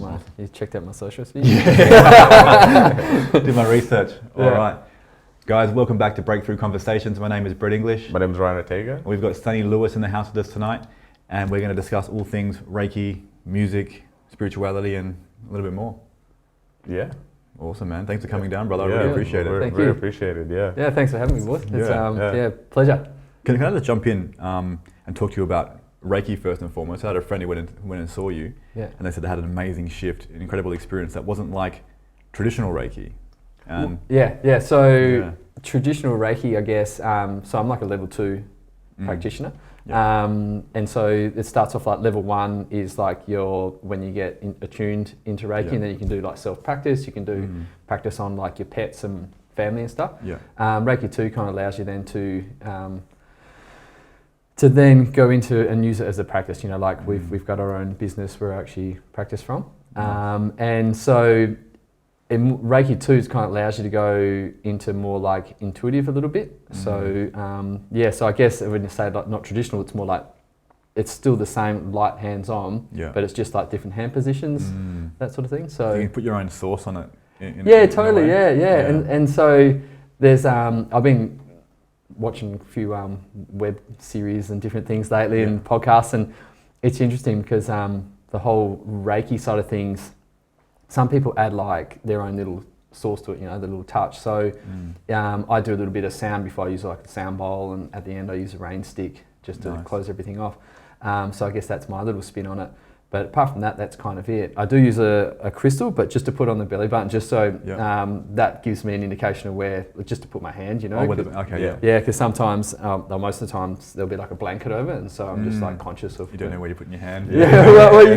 You checked out my socials? Did my research. All right. Guys, welcome back to Breakthrough Conversations. My name is Brett English. My name is Ryan Ortega. We've got Sonny Lewis in the house with us tonight, and we're going to discuss all things Reiki, music, spirituality, and a little bit more. Yeah. Awesome, man. Thanks for coming down, brother. I really appreciate it. Thank you. you. Appreciate it, yeah. Yeah, thanks for having me, boys. It's pleasure. Can I just jump in and talk to you about Reiki first and foremost? I had a friend who went and saw you, and they said they had an amazing shift, an incredible experience that wasn't like traditional Reiki. Traditional Reiki, I guess, so I'm like a level 2 practitioner. And so it starts off like level 1 is like when you get attuned into Reiki, and then you can do like self-practice, you can do practice on like your pets and family and stuff. Reiki 2 kind of allows you then to then go into and use it as a practice, you know, like we've got our own business where I actually practice from. And so Reiki 2 kind of allows you to go into more like intuitive a little bit. So I guess when you say like not traditional, it's more like it's still the same light hands on, but it's just like different hand positions, that sort of thing. So you can put your own sauce on it. Totally. And so there's I've been watching a few web series and different things lately and podcasts, and it's interesting because the whole Reiki side of things, some people add like their own little sauce to it, you know, the little touch. So I do a little bit of sound before I use like a sound bowl, and at the end I use a rain stick just to close everything off. So I guess that's my little spin on it. But apart from that, that's kind of it. I do use a crystal, but just to put on the belly button, just so that gives me an indication of where, just to put my hand, you know. Because sometimes, most of the times, there'll be like a blanket over it, and so I'm just like conscious of. You don't know where you're putting your hand.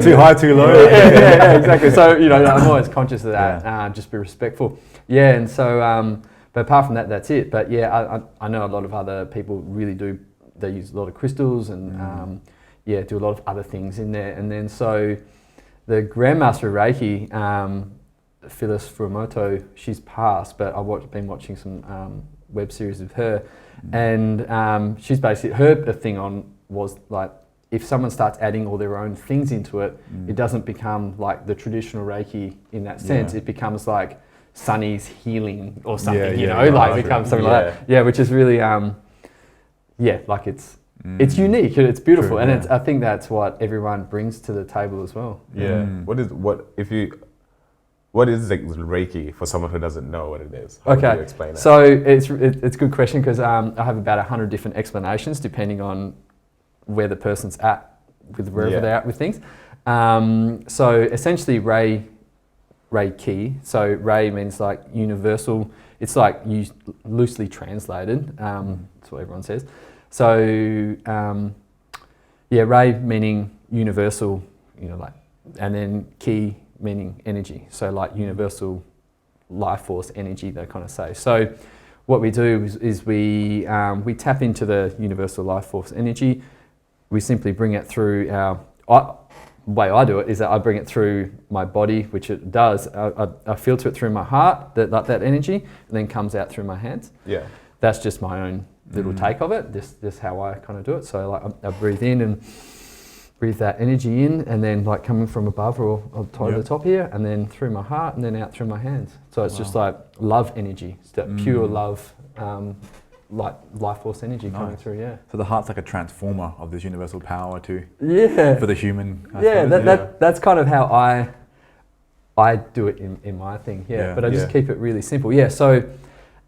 Too high, too low. Exactly. So, you know, I'm always conscious of that, just be respectful. Yeah, and so, but apart from that, that's it. But yeah, I know a lot of other people really do, they use a lot of crystals and, do a lot of other things in there. And then so the Grandmaster of Reiki, Phyllis Furumoto, she's passed, but I've been watching some web series of her, and she's basically, her thing was like, if someone starts adding all their own things into it, it doesn't become like the traditional Reiki in that sense. It becomes like Sonny's healing or something, it becomes something like that. Yeah, which is really, like it's unique, it's beautiful, and I think that's what everyone brings to the table as well. Yeah. What is Reiki for someone who doesn't know what it is? How would you explain it? So it's a good question because I have about 100 different explanations depending on where the person's at with wherever they're at with things. So essentially Reiki. So Rei means like universal. It's like loosely translated. That's what everyone says. So, Rei meaning universal, you know, like, and then Ki meaning energy. So like universal life force energy, they kind of say. So what we do is we tap into the universal life force energy. We simply bring it through the way I do it is that I bring it through my body, which it does. I filter it through my heart, that energy, and then comes out through my hands. Yeah. That's just my own little take of it. This how I kind of do it. So like I breathe in and breathe that energy in, and then like coming from above or to the top here, and then through my heart, and then out through my hands. So it's just like love energy. It's that pure love, like life force energy coming through. Yeah. So the heart's like a transformer of this universal power for the human. That's kind of how I do it in my thing. Yeah. But I just keep it really simple. Yeah. So.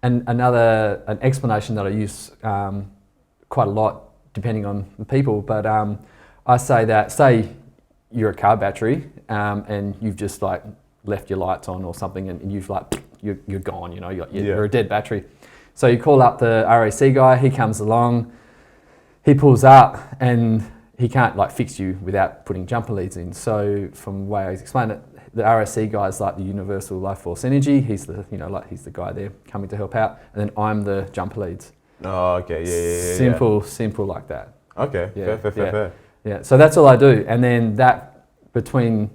And an explanation that I use quite a lot, depending on the people, but I say that, say you're a car battery and you've just like left your lights on or something, and you've like, you're gone, you know, you're a dead battery. So you call up the RAC guy, he comes along, he pulls up, and he can't like fix you without putting jumper leads in. So from the way I explain it, the RSC guy is like the universal life force energy. He's the he's the guy there coming to help out, and then I'm the jumper leads. Oh, okay, Simple like that. Okay, fair. Yeah, so that's all I do, and then that between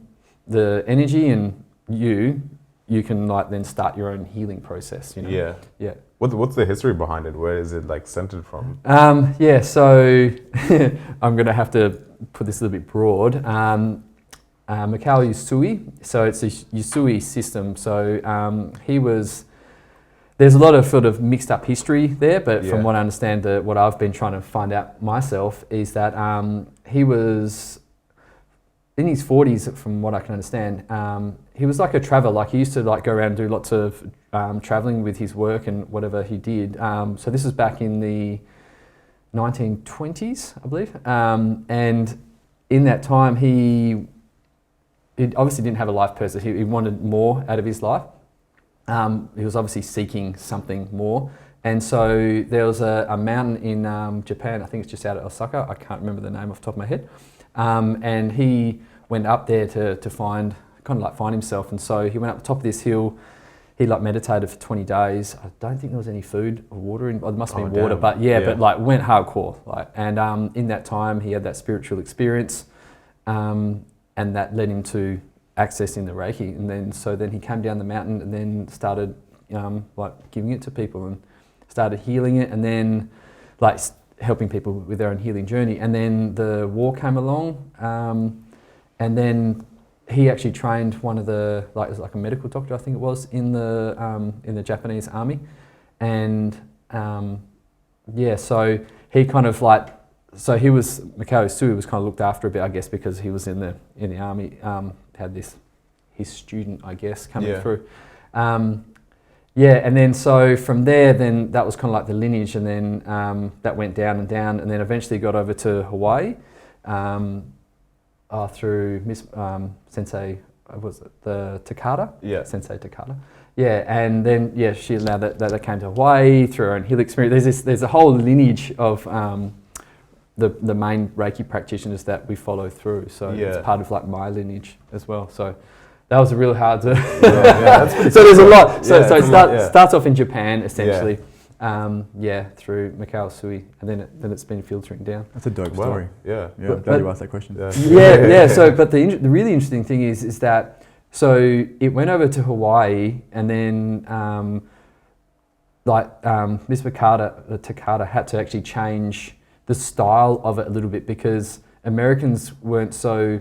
the energy and you can like then start your own healing process. You know? Yeah. What's the history behind it? Where is it like centered from? So I'm going to have to put this a little bit broad. Mikao Usui. So it's a Usui system. So there's a lot of sort of mixed up history there, but from what I understand, what I've been trying to find out myself is that he was in his 40s, from what I can understand. He was like a traveler. Like he used to like go around and do lots of traveling with his work and whatever he did. So this is back in the 1920s, I believe. And in that time, he obviously didn't have a life purpose. He wanted more out of his life. He was obviously seeking something more. And so there was a mountain in Japan, I think it's just out of Osaka, I can't remember the name off the top of my head. And he went up there to find himself. And so he went up the top of this hill, he like meditated for 20 days. I don't think there was any food or water in, there must have been water, but but like went hardcore. And in that time he had that spiritual experience, and that led him to accessing the Reiki. And then he came down the mountain and then started like giving it to people and started healing it, and then like helping people with their own healing journey. And then the war came along, and then he actually trained one of the, it was like a medical doctor, I think it was, in the Japanese army. And so he kind of like, so he was, Mikao Usui was kind of looked after a bit, I guess, because he was in the army, had his student, I guess, coming through. And then so from there, then that was kind of like the lineage, and then that went down and down, and then eventually got over to Hawaii through Sensei, was it the Takada? Yeah. Sensei Takada. Yeah, and then she allowed that came to Hawaii through her own healing experience. There's a whole lineage of the main Reiki practitioners that we follow through. So it's part of like my lineage as well. So that was really hard to. That's pretty so there's a lot. So it starts off in Japan essentially. Through Mikao Usui, and then it's been filtering down. That's a dope story. Yeah. Glad you asked that question. So, but the really interesting thing is that so it went over to Hawaii, and then Miss Takada had to actually change the style of it a little bit, because Americans weren't so.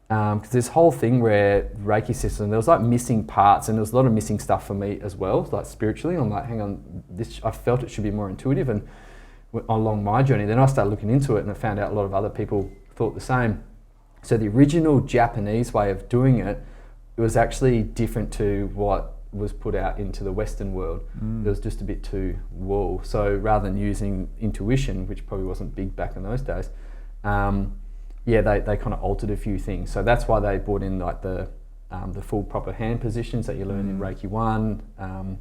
Because this whole thing where Reiki system, there was like missing parts, and there was a lot of missing stuff for me as well, like spiritually. I'm like, hang on, I felt it should be more intuitive, and along my journey, then I started looking into it, and I found out a lot of other people thought the same. So the original Japanese way of doing it was actually different to what was put out into the Western world. It was just a bit too woo. So rather than using intuition, which probably wasn't big back in those days, they kind of altered a few things. So that's why they brought in like the full proper hand positions that you learn in Reiki 1.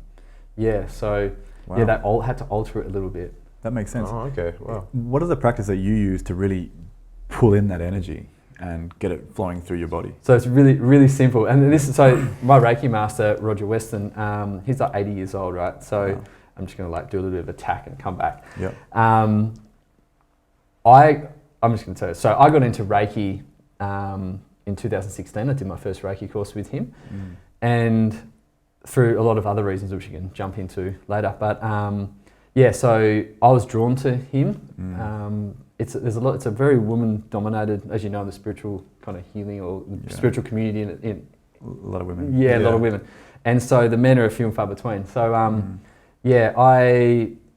They all had to alter it a little bit. That makes sense. Oh, okay. Wow. What is the practice that you use to really pull in that energy and get it flowing through your body? So it's really, really simple. And this is, so my Reiki master, Roger Weston, he's like 80 years old, right? So I'm just going to like do a little bit of attack and come back. Yeah. I'm just going to tell you. So I got into Reiki in 2016. I did my first Reiki course with him, and through a lot of other reasons, which you can jump into later. But so I was drawn to him. It's a very woman-dominated, as you know, the spiritual kind of healing or spiritual community in a lot of women. A lot of women, and so the men are a few and far between. So I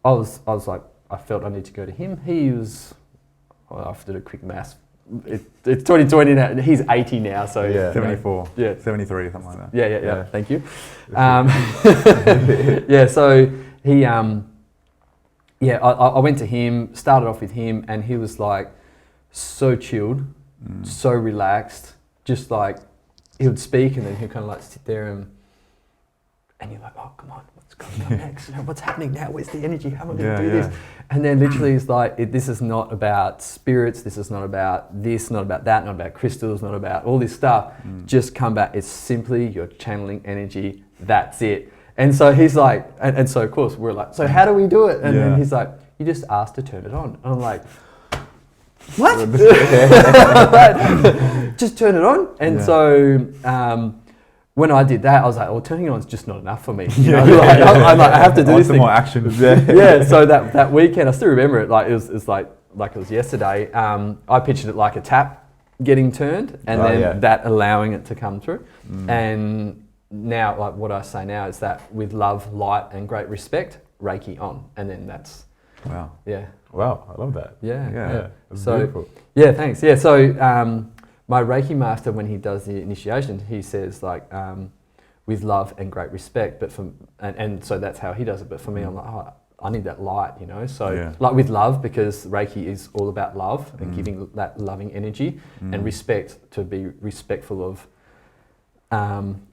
was like, I felt I need to go to him. He was. Well, I did a quick maths. It's 2020 now. He's 80 now, so 74, 73, something like that. Yeah. Thank you. So he, I went to him, started off with him, and he was like so chilled, so relaxed. Just like he would speak, and then he'd kind of like sit there and you're like, oh, come on, what's going on next? What's happening now? Where's the energy? How am I going to do this? And then literally it's like, this is not about spirits, this is not about this, not about that, not about crystals, not about all this stuff. Just come back. It's simply you're channeling energy. That's it. And so he's like, and so of course we're like, so how do we do it? And then he's like, you just ask to turn it on. And I'm like, what? Just turn it on. And so when I did that, I was like, well, turning it on is just not enough for me. I'm like, I have to do this thing. More action. So that weekend, I still remember it like it was like it was yesterday. I pictured it like a tap getting turned, and then that allowing it to come through. And now, like what I say now is that with love, light, and great respect, Reiki on, and then that's wow. Yeah. Wow, I love that. Yeah. That's so beautiful. yeah, thanks. Yeah, so my Reiki master, when he does the initiation, he says like with love and great respect, but and so that's how he does it. But for me, I'm like, oh, I need that light, you know. So like with love, because Reiki is all about love and giving that loving energy, and respect, to be respectful of,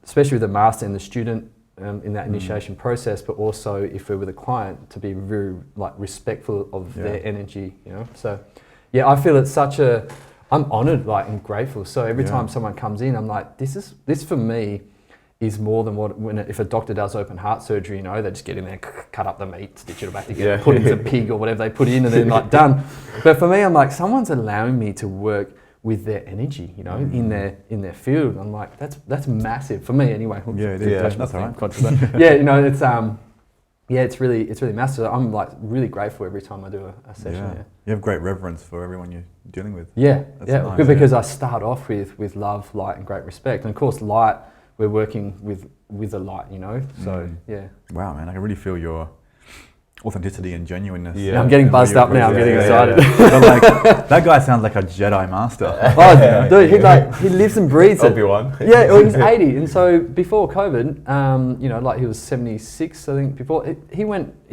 especially with the master and the student in that initiation process, but also if we're with a client, to be very like respectful of their energy, you know. So yeah, I feel it's I'm honoured, like, and grateful. So every time someone comes in, I'm like, this for me is more than if a doctor does open heart surgery, you know, they just get in there, cut up the meat, stitch it back together, put in some pig or whatever they put in, and then like done. But for me, I'm like, someone's allowing me to work with their energy, you know, in their field. I'm like, that's massive for me anyway. Yeah, it is. That's all right. Yeah, you know, it's really massive. I'm like really grateful every time I do a session. Yeah. You have great reverence for everyone you're dealing with. Yeah, that's yeah, nice, because I start off with love, light, and great respect, and of course, light. We're working with the light, you know. So yeah. Wow, man, I can really feel your authenticity and genuineness. Yeah, I'm getting buzzed up now. I'm getting excited. But like, that guy sounds like a Jedi master. Oh, dude, he lives and breathes it. Obi-Wan. Yeah, well, he's 80, and so before COVID, you know, like he was 76, I think. Before he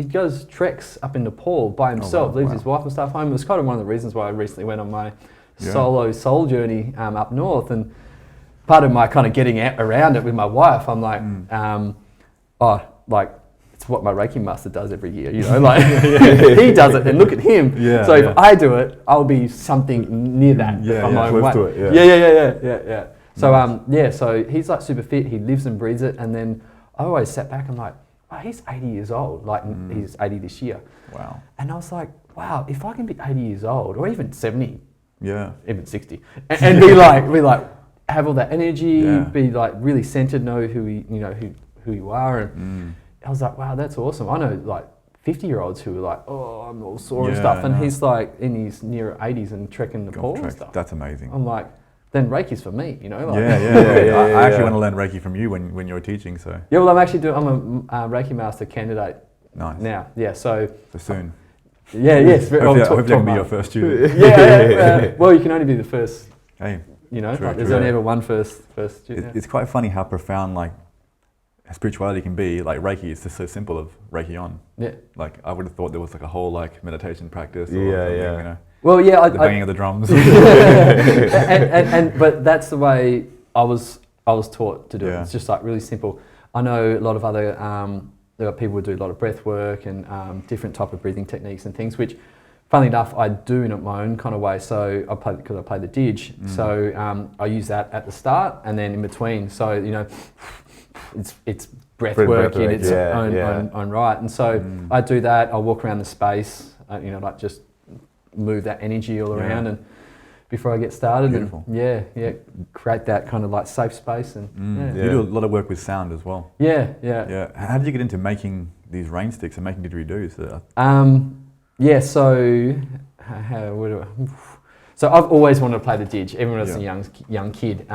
goes treks up in Nepal by himself, leaves his wife and stuff home. It was kind of one of the reasons why I recently went on my solo soul journey up north, and part of my kind of getting around it with my wife, I'm like, it's what my Reiki master does every year, you know, like he does it and look at him. Yeah, so if I do it, I'll be something near that. Close to it. Yeah. So so he's like super fit. He lives and breathes it. And then I always sat back and like, wow, he's 80 years old. Like he's 80 this year. Wow. And I was like, wow, if I can be 80 years old, or even 70, even 60, and be like. Have all that energy, be like really centered, know who you are, and I was like, wow, that's awesome. I know like 50-year-olds who are like, oh, I'm all sore and stuff, and he's like in his near 80s and trekking Nepal and stuff. That's amazing. I'm like, then Reiki's for me, you know. Like, I actually want to learn Reiki from you when you're teaching. So yeah, well, I'm a Reiki master candidate now. Yeah, so soon. Yes. Hopefully I can be your first student. Well, you can only be the first. Hey. You know, there's only ever one first student. It's quite funny how profound like spirituality can be. Like Reiki, it's just so simple of Reiki on. Yeah. Like I would have thought there was like a whole like meditation practice. Or something, you know. Well, yeah, the banging of the drums. But that's the way I was taught to do it. It's just like really simple. I know a lot of other people who do a lot of breath work and different type of breathing techniques and things, which, funnily enough, I do in my own kind of way. So because I play the didge, so I use that at the start and then in between. So you know, it's breath work in its own right. And so I do that. I walk around the space, you know, like just move that energy all around and before I get started. Beautiful. And create that kind of like safe space. And you do a lot of work with sound as well. Yeah. How did you get into making these rain sticks and making didgeridoos? So I've always wanted to play the didge, even when I was a young kid.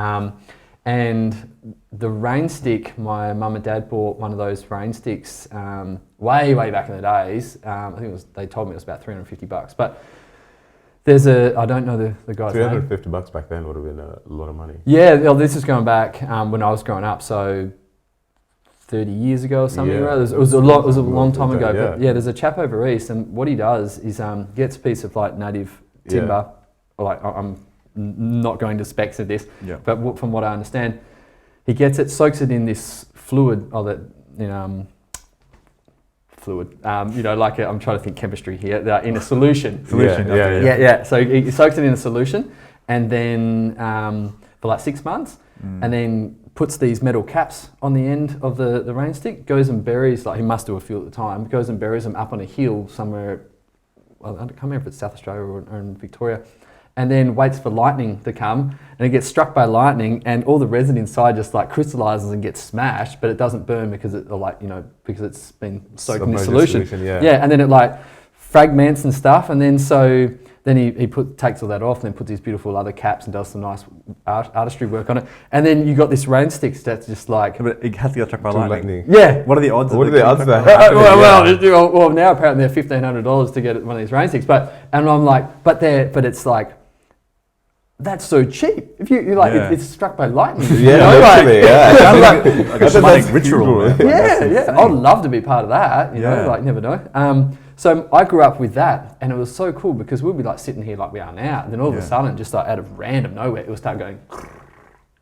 And the rain stick, my mum and dad bought one of those rain sticks way back in the days. I think they told me it was about $350. But there's I don't know the guy's name. $350 back then would have been a lot of money. Yeah, well, this is going back when I was growing up, so 30 years ago or something. It was a long time ago. But there's a chap over east, and what he does is gets a piece of like native timber. Or like I'm not going to specs of this, but from what I understand, he gets it, soaks it in this fluid, you know, like I'm trying to think chemistry here, in a solution. So he soaks it in a solution, and then for like 6 months, and then puts these metal caps on the end of the rain stick, goes and buries, like he must do a few at the time, goes and buries them up on a hill somewhere, well, I can't remember if it's South Australia or in Victoria, and then waits for lightning to come, and it gets struck by lightning, and all the resin inside just like crystallizes and gets smashed, but it doesn't burn because because it's been soaked in the solution. And then it like fragments and stuff, and then so then he takes all that off and then puts these beautiful other caps and does some nice artistry work on it. And then you got this rain sticks that's just like... But it has to get struck by lightning. Yeah. What are the odds? What are the odds that well, now apparently they're $1,500 to get one of these rain sticks. And I'm like, but it's like, that's so cheap. If you're like, it's struck by lightning. Yeah, literally, It sounds like a shamanic ritual. Yeah. I'd love to be part of that, you know, like never know. So I grew up with that, and it was so cool because we'd be like sitting here like we are now, and then all of a sudden, just like out of random nowhere, it would start going,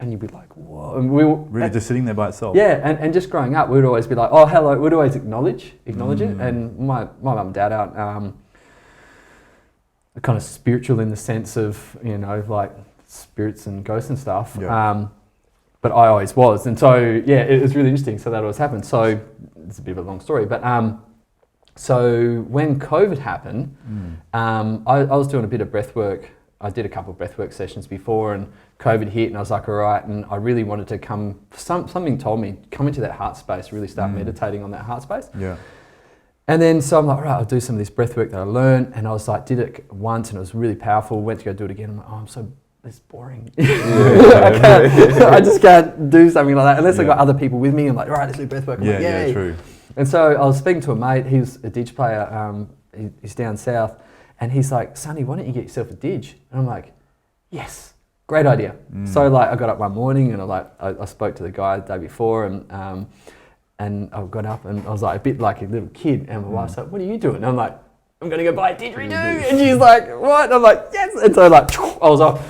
and you'd be like, whoa. And we were really just sitting there by itself. Yeah, and just growing up, we'd always be like, oh, hello. We'd always acknowledge it. And my mum and dad aren't kind of spiritual in the sense of, you know, like spirits and ghosts and stuff. Yeah. But I always was. And so, it was really interesting. So that always happened. So it's a bit of a long story. But so when COVID happened, I was doing a bit of breath work. I did a couple of breathwork sessions before, and COVID hit, and I was like, all right, and I really wanted to come, something told me, come into that heart space, really start meditating on that heart space. Yeah. And then, so I'm like, all right, I'll do some of this breathwork that I learned, and I was like, did it once, and it was really powerful, went to go do it again, I'm like, oh, it's boring. I just can't do something like that, unless I got other people with me, I'm like, all right, let's do breathwork. I'm like, yay. True. And so I was speaking to a mate, he's a didge player, he's down south, and he's like, Sonny, why don't you get yourself a didge? And I'm like, yes, great idea. So like I got up one morning and I spoke to the guy the day before, and I got up and I was like a bit like a little kid, and my wife's like, what are you doing? And I'm like, I'm going to go buy a didgeridoo. And she's like, what? And I'm like, yes. And so like, I was off.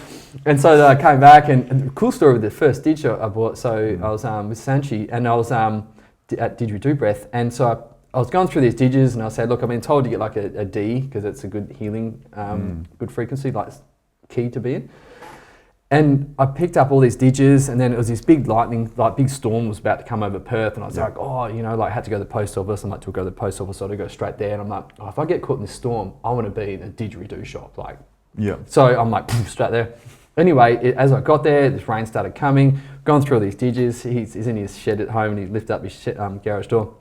And so I came back, and the cool story with the first didge I bought, so I was with Sanchi, and I was at Didgeridoo Breath, and so I was going through these didges, and I said, look, I've been told to get like a D, because it's a good healing, good frequency, like key to be in. And I picked up all these didges, and then it was this big lightning, like big storm was about to come over Perth, and I was like, oh, you know, like I had to go to the post office. I'm like, to go to the post office, so I had to go straight there. And I'm like, oh, if I get caught in this storm, I want to be in a didgeridoo shop, like. Yeah. So I'm like, straight there. Anyway, as I got there, this rain started coming, gone through all these didges. He's in his shed at home, and he lifted up his garage door,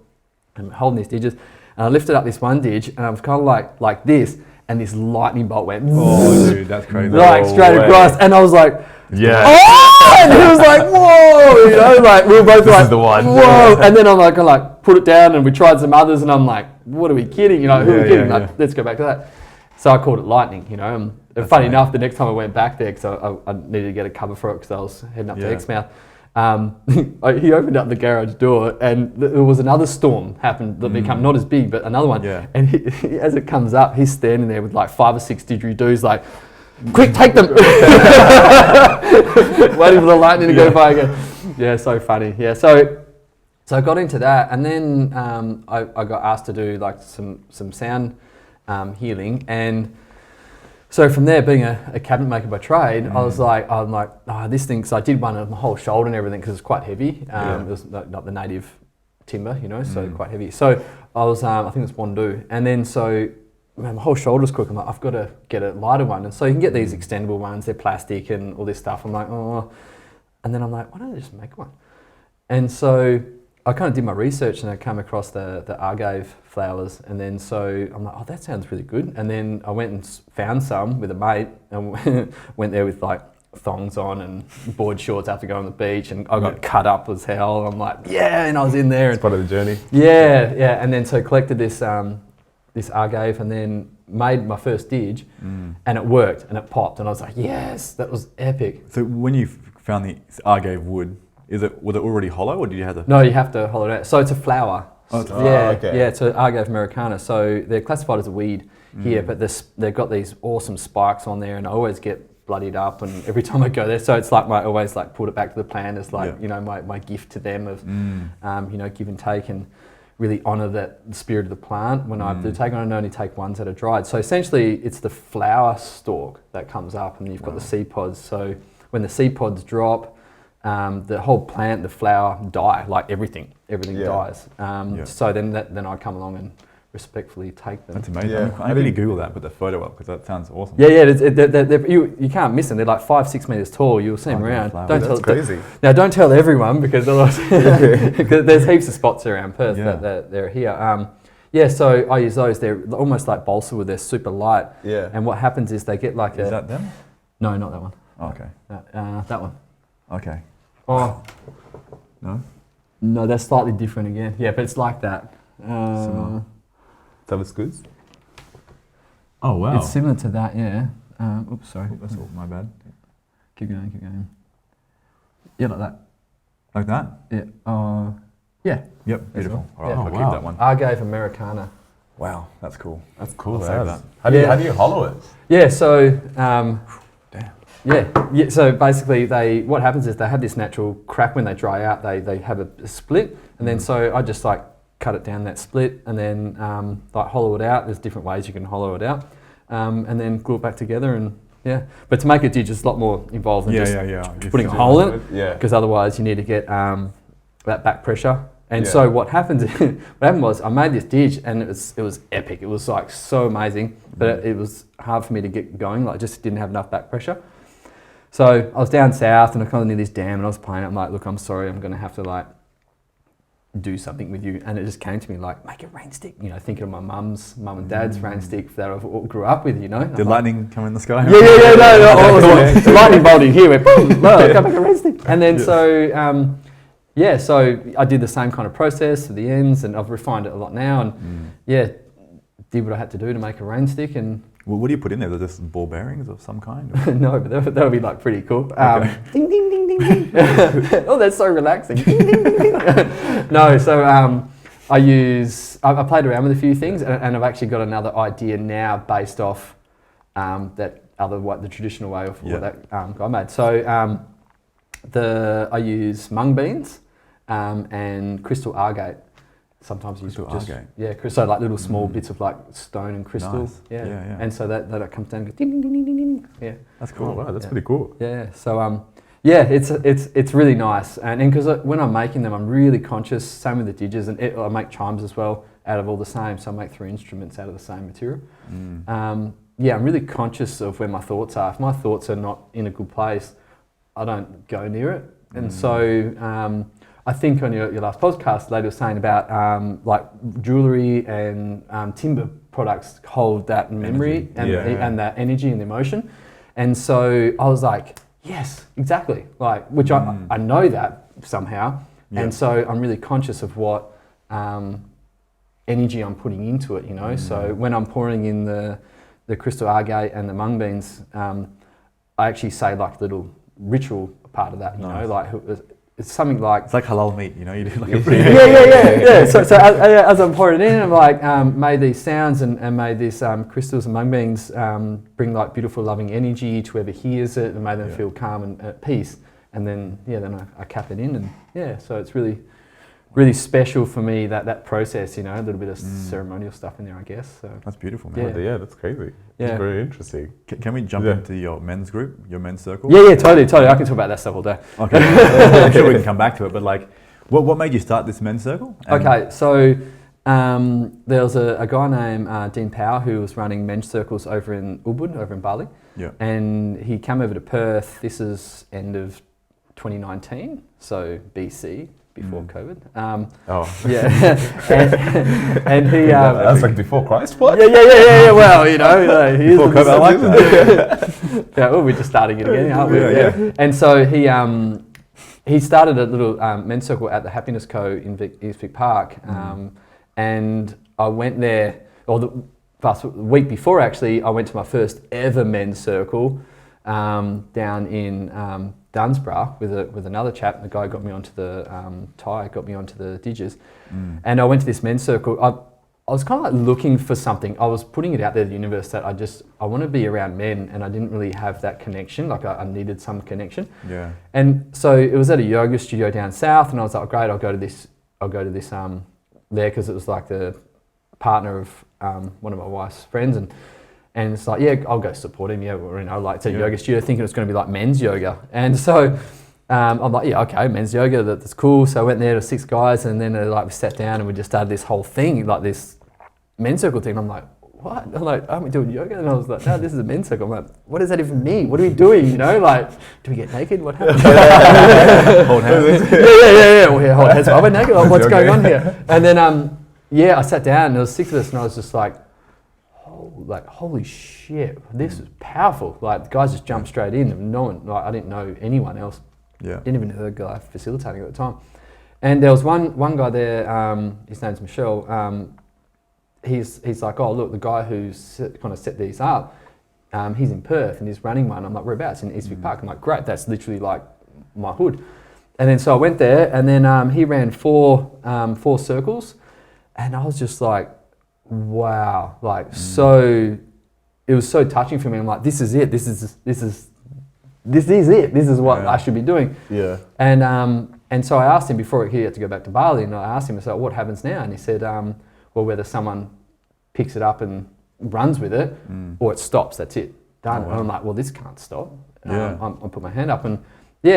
and I'm holding these didges. And I lifted up this one didge, and I was kind of like this, and this lightning bolt went. Oh, dude, that's crazy. Like straight across, and I was like, yeah. Oh! And he was like, whoa! You know, like we were both this like, is the one. Whoa! And then I'm like, I like put it down, and we tried some others, and I'm like, what are we kidding? You know, who are we kidding? Like, let's go back to that. So I called it lightning. You know, and funny enough, the next time I went back there, because I needed to get a cover for it, because I was heading up to Exmouth. He opened up the garage door, and there was another storm happened that became not as big, but another one. Yeah. And he, as it comes up, he's standing there with like 5 or 6 didgeridoos, like, quick, take them! Waiting for the lightning to go by again. Yeah, so funny. Yeah, so I got into that, and then I got asked to do like some sound healing, and so from there, being a cabinet maker by trade, I'm like, oh, this thing, so I did one of my whole shoulder and everything, because it's quite heavy. It was not the native timber, you know, so quite heavy. So I was, I think it's Wandoo. And then so my whole shoulder's crook. I'm like, I've got to get a lighter one. And so you can get these extendable ones, they're plastic and all this stuff. I'm like, oh. And then I'm like, why don't I just make one? And so I kind of did my research, and I came across the agave flowers, and then so I'm like, oh, that sounds really good. And then I went and found some with a mate, and went there with like thongs on and board shorts after going on the beach, and I got cut up as hell. I'm like, yeah, and I was in there. It's part of the journey. Yeah, and then so collected this this agave, and then made my first didge, and it worked, and it popped, and I was like, yes, that was epic. So when you found the agave wood, was it already hollow, or did you have to? No, you have to hollow it out. So it's a flower. Oh, yeah, it's an agave americana. So they're classified as a weed here, but they've got these awesome spikes on there, and I always get bloodied up, and every time I go there, so it's like I always like put it back to the plant as like you know my gift to them of you know, give and take, and really honour the spirit of the plant. When I do take on, I only take ones that are dried. So essentially, it's the flower stalk that comes up, and you've got the seed pods. So when the seed pods drop, the whole plant, the flower die, like everything dies. So then I come along and respectfully take them. That's amazing. Yeah. I really Google that, put the photo up, because that sounds awesome. Yeah, you can't miss them. They're like 5-6 meters tall. You'll see them around. That's crazy. Now don't tell everyone, because otherwise, because there's heaps of spots around Perth that they're here. Yeah, so I use those. They're almost like balsa wood. They're super light. Yeah. And what happens is they get like Is that them? No, not that one. Oh, okay. That one. Okay. Oh. No? No, that's slightly different again. Yeah, but it's like that. So it's good? Oh, wow. It's similar to that, yeah. Oops, sorry. That's all my bad. Keep going. Yeah, like that. Like that? Yeah. Yeah. Yep, beautiful. All right, Yeah. I'll keep that one. Agave Americana. Wow, that's cool. That's cool. That. How do you hollow it? Yeah, so Damn. yeah. So basically, what happens is they have this natural crack when they dry out. They have a split, and then so I just like cut it down that split, and then like hollow it out. There's different ways you can hollow it out, and then glue it back together. And yeah, but to make a didge, it's a lot more involved than just putting a hole in it. Yeah. Because otherwise, you need to get that back pressure. And so what happened was I made this didge, and it was epic. It was like so amazing, but it was hard for me to get going. Like, I just didn't have enough back pressure. So I was down south, and I kind of near this dam, and I was playing. I'm like, look, I'm sorry, I'm going to have to like do something with you. And it just came to me like, make a rain stick. You know, thinking of my mum and dad's rain stick that I grew up with. You know, Did lightning come in the sky? Yeah. No. Lightning bolt in here. Went boom. Well, go make a rain stick. And then so I did the same kind of process for the ends, and I've refined it a lot now. And did what I had to do to make a rain stick. And well, what do you put in there? Are there just ball bearings of some kind? no, but that would be like pretty cool. Okay. Ding ding ding ding ding. Oh, that's so relaxing. Ding ding ding ding. No, so I played around with a few things, and I've actually got another idea now based off the traditional way of what that guy made. So I use mung beans and crystal agate. Sometimes you use agate. So like little small bits of like stone and crystal. Nice. Yeah. And so that comes down and goes ding ding ding ding ding. Yeah. That's cool. Oh, wow, that's pretty cool. Yeah. So it's really nice, and because when I'm making them, I'm really conscious. Same with the didges, and I make chimes as well out of all the same. So I make 3 instruments out of the same material. I'm really conscious of where my thoughts are. If my thoughts are not in a good place, I don't go near it. And so I think on your last podcast, lady was saying about like jewellery and timber products hold that memory and that energy and emotion. And so I was like, yes, exactly. Like, which I know that somehow. Yeah. And so I'm really conscious of what energy I'm putting into it, you know. So when I'm pouring in the crystal agate and the mung beans, I actually say like little ritual part of that, you know, like it's something like... It's like halal meat, you know, you do like a... Yeah. So as I'm pouring it in, I'm like, made these sounds and made these crystals and mung beans bring like beautiful loving energy to whoever hears it and made them feel calm and at peace. And then, then I cap it in, and so it's really special for me, that process, you know, a little bit of ceremonial stuff in there, I guess. So that's beautiful, man. Yeah, that's crazy. Yeah. It's very interesting. Can we jump into your men's group, your men's circle? Yeah, totally. I can talk about that stuff all day. Okay. I'm sure we can come back to it, but like, what made you start this men's circle? Okay, so there was a guy named Dean Power who was running men's circles over in Ubud, over in Bali. Yeah. And he came over to Perth. This is end of 2019, so BC. Before COVID. And he... that's like before Christ, what? Yeah. Well, you know, before COVID, I like that. Yeah, well, we're just starting it again, aren't we? Yeah. And so he started a little men's circle at the Happiness Co in East Vic Park, and I went there, the week before actually, I went to my first ever men's circle down in Dunsborough with another chap. The guy got me onto the got me onto the didges, and I went to this men's circle. I was kind of like looking for something. I was putting it out there to the universe that I want to be around men, and I didn't really have that connection. Like I needed some connection. Yeah. And so it was at a yoga studio down south, and I was like, great, I'll go to this there, because it was like the partner of one of my wife's friends, and it's like, yeah, I'll go support him. Yeah, or, you know, like to yoga studio, thinking it was going to be like men's yoga. And so I'm like, yeah, okay, men's yoga, that's cool. So I went there to 6 guys, and then we sat down and we just started this whole thing, like this men's circle thing. I'm like, what? I'm like, aren't we doing yoga? And I was like, no, this is a men's circle. I'm like, what does that even mean? What are we doing? You know, like, do we get naked? What happens? hold hands. Yeah. Well, hold hands. Are we naked? What's going on here? And then yeah, I sat down and there was 6 of us and I was just like, holy shit, this is powerful. Like the guys just jumped straight in and no one, like I didn't know anyone else. Yeah. Didn't even know the guy facilitating at the time. And there was one guy there, his name's Michelle, he's like, oh look, the guy who's kind of set these up, he's in Perth and he's running one. I'm like, whereabouts? In Eastwick Park. I'm like, great, that's literally like my hood. And then so I went there and then he ran four circles and I was just like, wow, like so, it was so touching for me. I'm like, this is it, this is it, this is what I should be doing. Yeah. And so I asked him before he had to go back to Bali, and I asked him, so what happens now? And he said, well, whether someone picks it up and runs with it, or it stops, that's it, done. And I'm like, well, this can't stop. I put my hand up and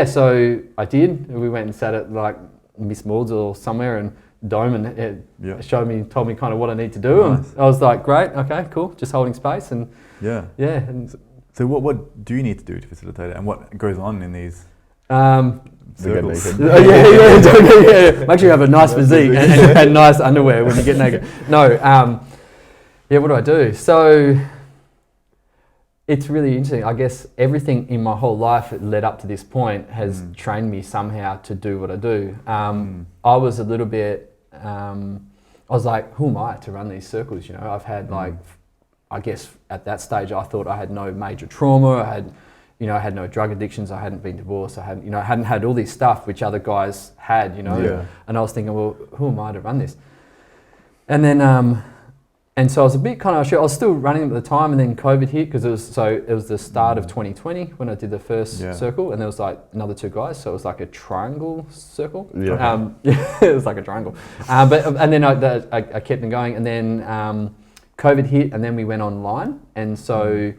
so I did. We went and sat at like Miss Maud's or somewhere and Dome and told me kind of what I need to do. Nice. And I was like, great, okay, cool, just holding space and And so what do you need to do to facilitate it, and what goes on in these circles? Yeah. Make sure you have a nice physique and nice underwear when you get naked. No, what do I do? So it's really interesting. I guess everything in my whole life that led up to this point has trained me somehow to do what I do. I was a little bit, I was like, who am I to run these circles? You know, I've had like, I guess at that stage I thought I had no major trauma. I had no drug addictions. I hadn't been divorced. I hadn't had all this stuff which other guys had. And I was thinking, well, who am I to run this? And then, and so I was a bit kind of sure. I was still running at the time, and then COVID hit because it was the start of 2020 when I did the first circle, and there was like another 2 guys, so it was like a triangle circle. Yeah, it was like a triangle. And then I kept them going, and then COVID hit, and then we went online, and so.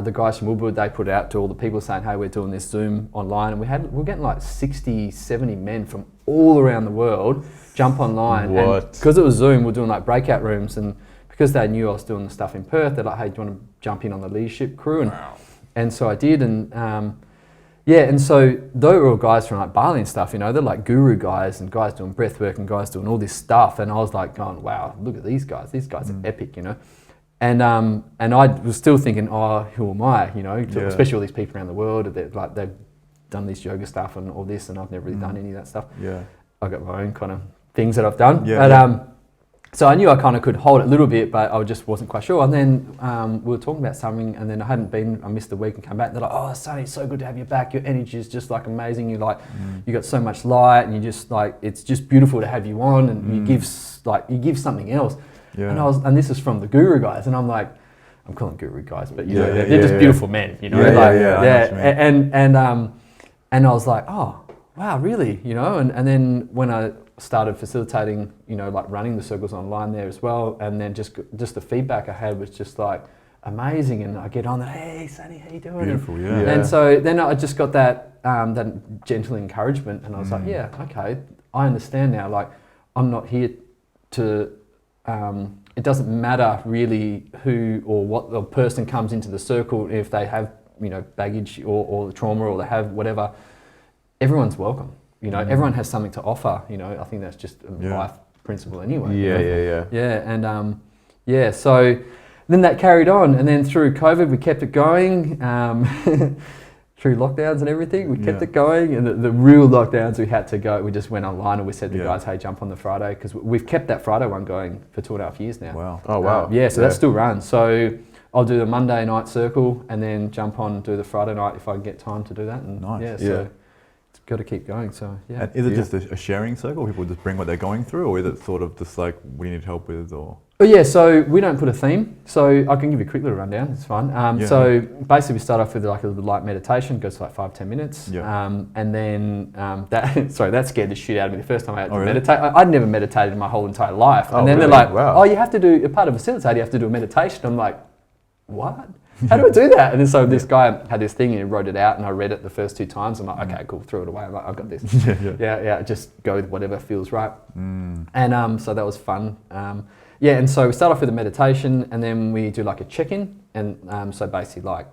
The guys from Woodwood, they put out to all the people saying, hey, we're doing this Zoom online. And we're getting like 60, 70 men from all around the world jump online. What? And because it was Zoom, we're doing like breakout rooms. And because they knew I was doing the stuff in Perth, they're like, hey, do you want to jump in on the leadership crew? And so I did. And so those were all guys from like Bali and stuff, they're like guru guys and guys doing breath work and guys doing all this stuff. And I was like going, wow, look at these guys. These guys are epic, And I was still thinking, oh, who am I? Especially all these people around the world. They've done this yoga stuff and all this, and I've never really done any of that stuff. Yeah, I've got my own kind of things that I've done. So I knew I kind of could hold it a little bit, but I just wasn't quite sure. And then we were talking about something, and then I missed the week and came back. And they're like, oh, Sonny, it's so good to have you back. Your energy is just like amazing. You got so much light, and you just like, it's just beautiful to have you on, and you give something else. Yeah. And this is from the guru guys, and I'm like, I'm calling guru guys, but they're just beautiful men, And I was like, oh wow, really, and then when I started facilitating, like running the circles online there as well, and then just the feedback I had was just like amazing, and I get on there, hey Sonny, how you doing? Beautiful, And so then I just got that gentle encouragement, and I was like, yeah, okay, I understand now. Like, I'm not here to. It doesn't matter really who or what the person comes into the circle, if they have baggage or trauma, or they have whatever. Everyone's welcome. Everyone has something to offer. I think that's just a life principle anyway. Yeah. So then that carried on, and then through COVID we kept it going. Through lockdowns and everything, we kept it going, and the real lockdowns we had to go, we just went online and we said to the guys, hey, jump on the Friday, because we've kept that Friday one going for 2.5 years now. Wow. Oh, wow. So that still runs. So I'll do the Monday night circle and then jump on and do the Friday night if I can get time to do that. And so it's got to keep going. So And is it just a sharing circle? People just bring what they're going through, or is it sort of just like, what do you need help with, or? So we don't put a theme. So I can give you a quick little rundown, it's fine. So basically we start off with like a little light meditation, goes for like 5-10 minutes. And then that scared the shit out of me the first time I had to meditate. I'd never meditated in my whole entire life. And then they're like, oh, you have to do, a part of facilitator, you have to do a meditation. I'm like, what? How do I do that? And then so this guy had this thing and he wrote it out, and I read it the first 2 times. I'm like, okay, cool, throw it away. I'm like, I've got this. Just go with whatever feels right. And so that was fun. And so we start off with a meditation, and then we do like a check-in. And so basically like,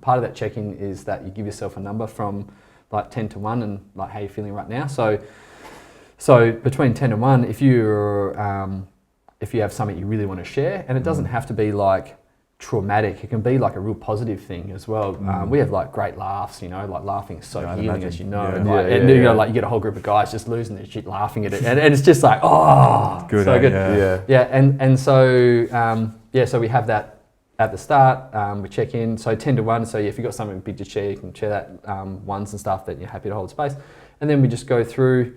part of that check-in is that you give yourself a number from like 10 to 1 and like how you're feeling right now. So So between 10 and 1, if you have something you really want to share, and it doesn't have to be like traumatic, it can be like a real positive thing as well. We have like great laughs, like laughing is so healing, as you know. And like you get a whole group of guys just losing their shit laughing at it, and it's just like, oh, good, so good. Yeah. So we have that at the start. We check in, so 10 to 1. So if you've got something big to share, you can share that ones and stuff that you're happy to hold space. And then we just go through,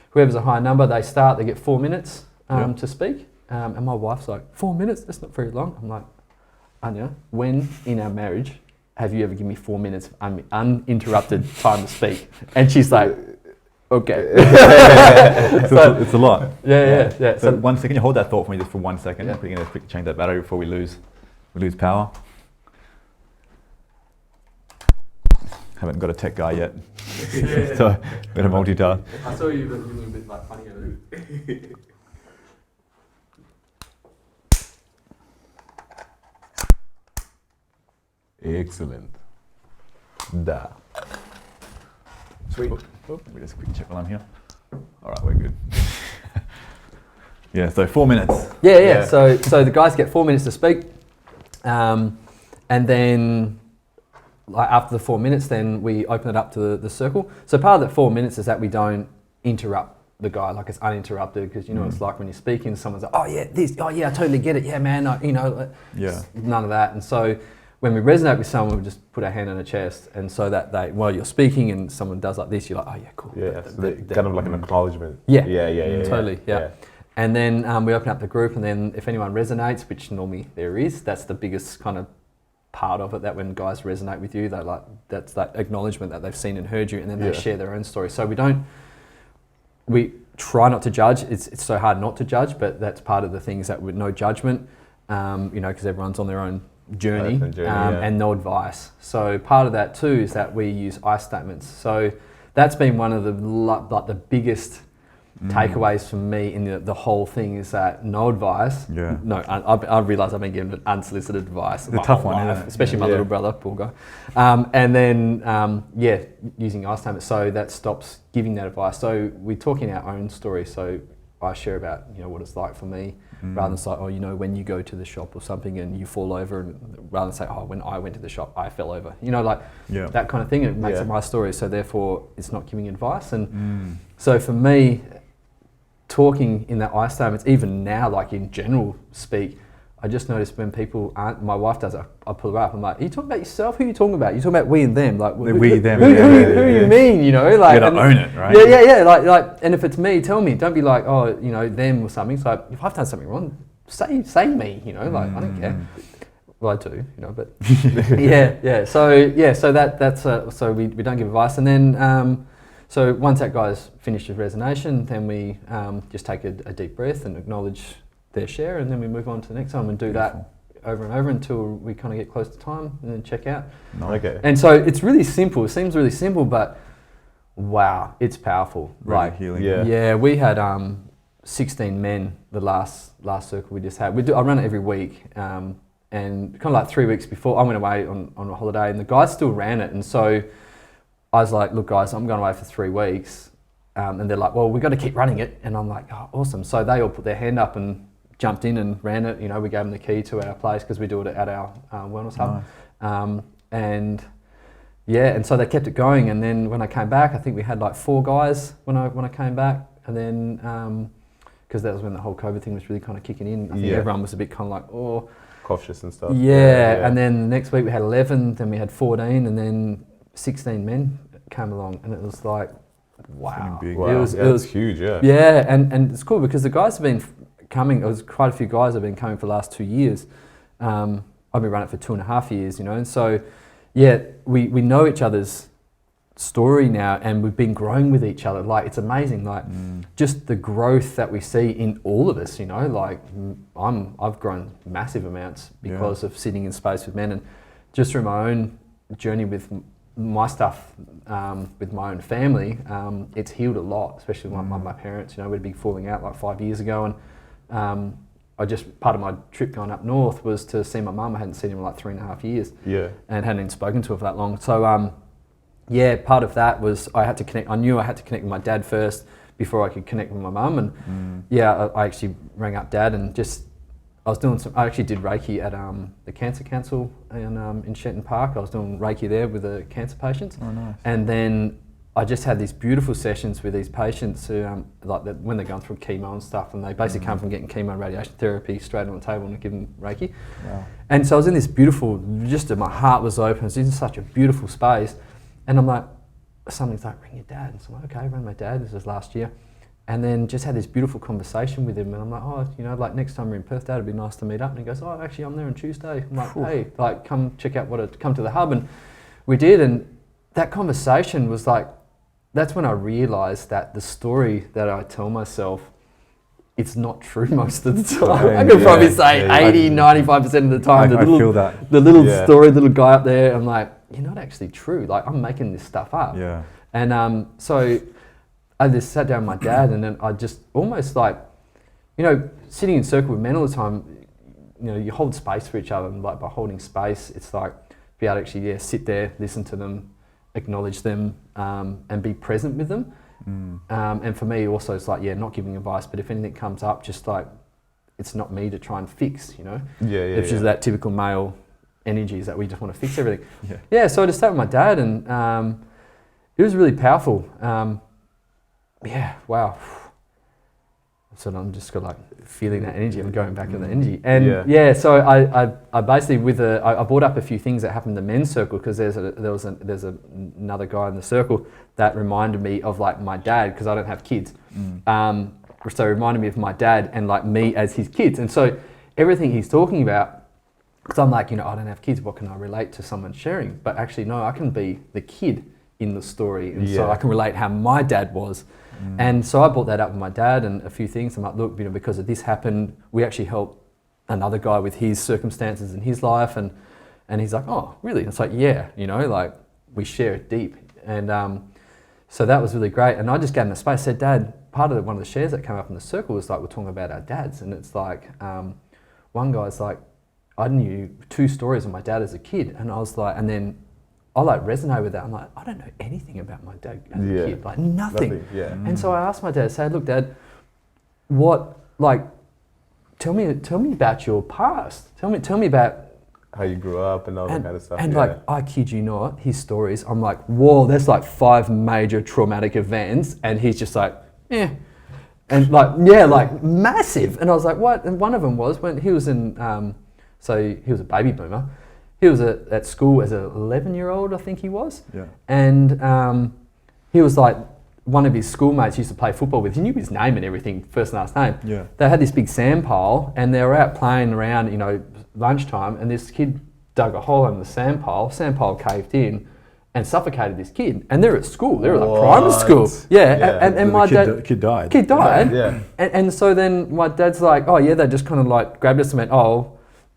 whoever's a high number, they get 4 minutes to speak. And my wife's like, 4 minutes? That's not very long. I'm like, Anya, when in our marriage have you ever given me 4 minutes of uninterrupted time to speak? And she's like, okay. It's a lot. Yeah. So 1 second, you hold that thought for me just for 1 second. We're going to quickly change that battery before we lose power. Haven't got a tech guy yet, so better multitask. I saw you doing a bit like funny over it. Excellent. Da. Sweet. Let me just quickly check while I'm here. All right, we're good. Yeah, so 4 minutes. Yeah. So the guys get 4 minutes to speak, and then after the 4 minutes, then we open it up to the circle. So part of that 4 minutes is that we don't interrupt the guy, like it's uninterrupted, because it's like when you're speaking, someone's like, oh yeah, I totally get it, yeah man, none of that. And so when we resonate with someone, we just put our hand on their chest, and so that while you're speaking and someone does like this, you're like, oh yeah, cool. Yeah, kind of like an acknowledgement. Yeah, totally. And then we open up the group, and then if anyone resonates, which normally there is, that's the biggest kind of part of it, that when guys resonate with you, that's that acknowledgement that they've seen and heard you, and then they share their own story. So we try not to judge. It's so hard not to judge, but that's part of the things that with no judgment, because everyone's on their own journey, and no advice. So part of that too is that we use I statements. So that's been one of the biggest takeaways for me in the whole thing, is that no advice. Yeah. No, I've realised I've been given unsolicited advice. It's a tough one, isn't it? Especially my little brother, poor guy. And then using I statements, so that stops giving that advice. So we talk in our own story. So I share about what it's like for me, rather than say, when you go to the shop or something and you fall over, and rather than say, when I went to the shop I fell over, that kind of thing. It makes it my story, so therefore it's not giving advice. And so for me, talking in that I statements, even now, like in general speak, I just noticed when people aren't, my wife does it, I pull her up, I'm like, are you talking about yourself? Who are you talking about? You're talking about we and them. Like, we, them. Who you mean, Like, you gotta own it, right? Yeah. Like, and if it's me, tell me. Don't be like, them or something. It's like, if I've done something wrong, say me, like, I don't care. Well, I do, but So we don't give advice. And then, so once that guy's finished his resonation, then we just take a deep breath and acknowledge their share, and then we move on to the next one and do that over and over until we kind of get close to time, and then check out. Okay. And so it's really simple. It seems really simple, but wow, it's powerful. Really healing. Yeah, we had 16 men the last circle we just had. I run it every week, and kind of like 3 weeks before I went away on a holiday, and the guys still ran it, and so I was like, look guys, I'm going away for 3 weeks. And they're like, well, we've got to keep running it. And I'm like, oh, awesome. So they all put their hand up and jumped in and ran it. We gave them the key to our place because we do it at our wellness hub. And so they kept it going. And then when I came back, I think we had like 4 guys when I came back. And then, because that was when the whole COVID thing was really kind of kicking in. I think everyone was a bit kind of like, oh. Cautious and stuff. Yeah. And then the next week we had 11, then we had 14, and then 16 men came along, and it was like, wow. It was huge, Yeah, and it's cool because the guys have been coming, it was quite a few guys have been coming for the last 2 years. I've been running it for 2.5 years, and so, we know each other's story now, and we've been growing with each other. Like, it's amazing, like, just the growth that we see in all of us, like, I've grown massive amounts because of sitting in space with men, and just through my own journey with my stuff, with my own family, it's healed a lot, especially with my parents. We had a big falling out like 5 years ago, and part of my trip going up north was to see my mum. I hadn't seen her in like 3.5 years, and hadn't even spoken to her for that long. So part of that was I knew I had to connect with my dad first, before I could connect with my mum. And I actually rang up Dad and I actually did Reiki at the Cancer Council in Shenton Park. I was doing Reiki there with the cancer patients. Oh, nice. And then I just had these beautiful sessions with these patients who, when they're going through chemo and stuff, and they basically come from getting chemo and radiation therapy straight on the table and I give them Reiki. Wow. And so I was in this beautiful, my heart was open, I was in such a beautiful space. And I'm like, something's like, ring your dad. And so I'm like, okay, ring my dad, this was last year. And then just had this beautiful conversation with him, and I'm like, like next time we're in Perth, Dad, it'd be nice to meet up. And he goes, actually, I'm there on Tuesday. I'm like, hey, come check out come to the hub. And we did, and that conversation was like, that's when I realised that the story that I tell myself, it's not true most of the time. I could probably say 95% of the time. I feel that. The little story, little guy up there, I'm like, you're not actually true. Like, I'm making this stuff up. Yeah. And so I just sat down with my dad, and then I just almost like, sitting in circle with men all the time, you hold space for each other, and like by holding space, it's like be able to actually sit there, listen to them, acknowledge them, and be present with them. And for me also, it's like, not giving advice, but if anything comes up, just like, it's not me to try and fix, It's just that typical male energy is that we just want to fix everything. So I just sat with my dad, and it was really powerful. Wow. So I'm just got like feeling that energy. I'm going back to the energy, and so I basically I brought up a few things that happened in the men's circle, because there's another guy in the circle that reminded me of like my dad, because I don't have kids. So it reminded me of my dad and like me as his kids, and so everything he's talking about, because I'm like, I don't have kids. What can I relate to someone sharing? But actually, no, I can be the kid in the story, and so I can relate how my dad was. And so I brought that up with my dad and a few things. I'm like, look, because of this happened, we actually helped another guy with his circumstances in his life, and he's like, oh, really? And it's like, like we share it deep, and so that was really great. And I just gave him the space. Said, Dad, one of the shares that came up in the circle was like, we're talking about our dads, and it's like, one guy's like, I knew 2 stories of my dad as a kid, and I was like, and then I like resonate with that. I'm like, I don't know anything about my dad as a kid, like nothing. And so I asked my dad, say, look, Dad, tell me about your past. Tell me about how you grew up and all that kind of stuff. And like, I kid you not, his stories, I'm like, whoa, there's like 5 major traumatic events, and he's just like, and like, like massive. And I was like, what? And one of them was when he was in, so he was a baby boomer. He was at school as an 11-year-old, I think he was. And he was like, one of his schoolmates used to play football with. He knew his name and everything, first and last name. They had this big sand pile, and they were out playing around, lunchtime, and this kid dug a hole in the sand pile. Sand pile caved in and suffocated this kid. And they're at school. They're at like primary school. And my dad... Kid died. Kid died. And so then my dad's like, they just kind of like grabbed us and went,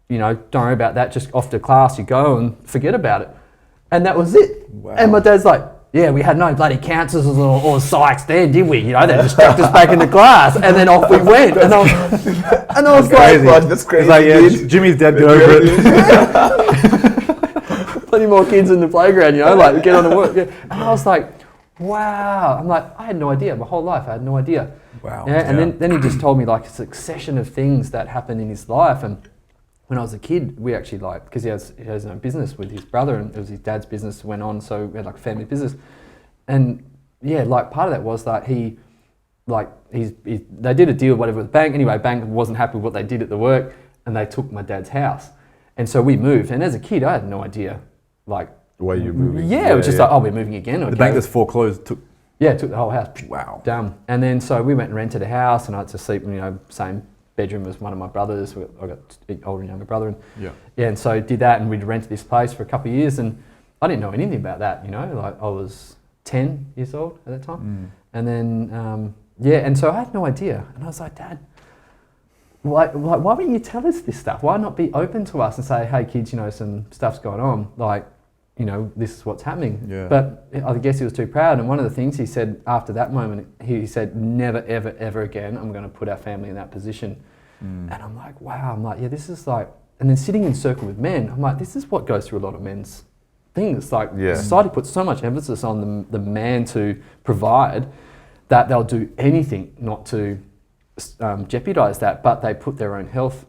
don't worry about that, just off to class you go and forget about it. And that was it. Wow. And my dad's like, we had no bloody cancers or psychs there, did we? They just chucked us back into class, and then off we went. And I was like, that's crazy. It's like, Jimmy's dead, get over it. Plenty more kids in the playground, like get on to work. And I was like, wow. I'm like, I had no idea. My whole life, I had no idea. Wow. And then he just told me like a succession of things that happened in his life. And when I was a kid, we actually because he has his own business with his brother, and it was his dad's business went on, so we had like a family business. And like part of that was that they did a deal, whatever, with the bank. Anyway, bank wasn't happy with what they did at the work, and they took my dad's house. And so we moved, and as a kid, I had no idea, like... Why you're moving? It was just like, we're moving again. The bank that's foreclosed took... took the whole house. Wow. Dumb. And then so we went and rented a house, and I had to sleep in, same bedroom as one of my brothers. I got an older and younger brother. And so did that, and we'd rented this place for a couple of years, and I didn't know anything about that, like I was 10 years old at that time. And then, and so I had no idea. And I was like, Dad, why wouldn't you tell us this stuff? Why not be open to us and say, hey kids, some stuff's going on, like, this is what's happening. But I guess he was too proud. And one of the things he said after that moment, he said, never, ever, ever again, I'm going to put our family in that position. And I'm like, wow. I'm like, this is like, and then sitting in circle with men, I'm like, this is what goes through a lot of men's things. Like society puts so much emphasis on the man to provide that they'll do anything not to jeopardize that, but they put their own health.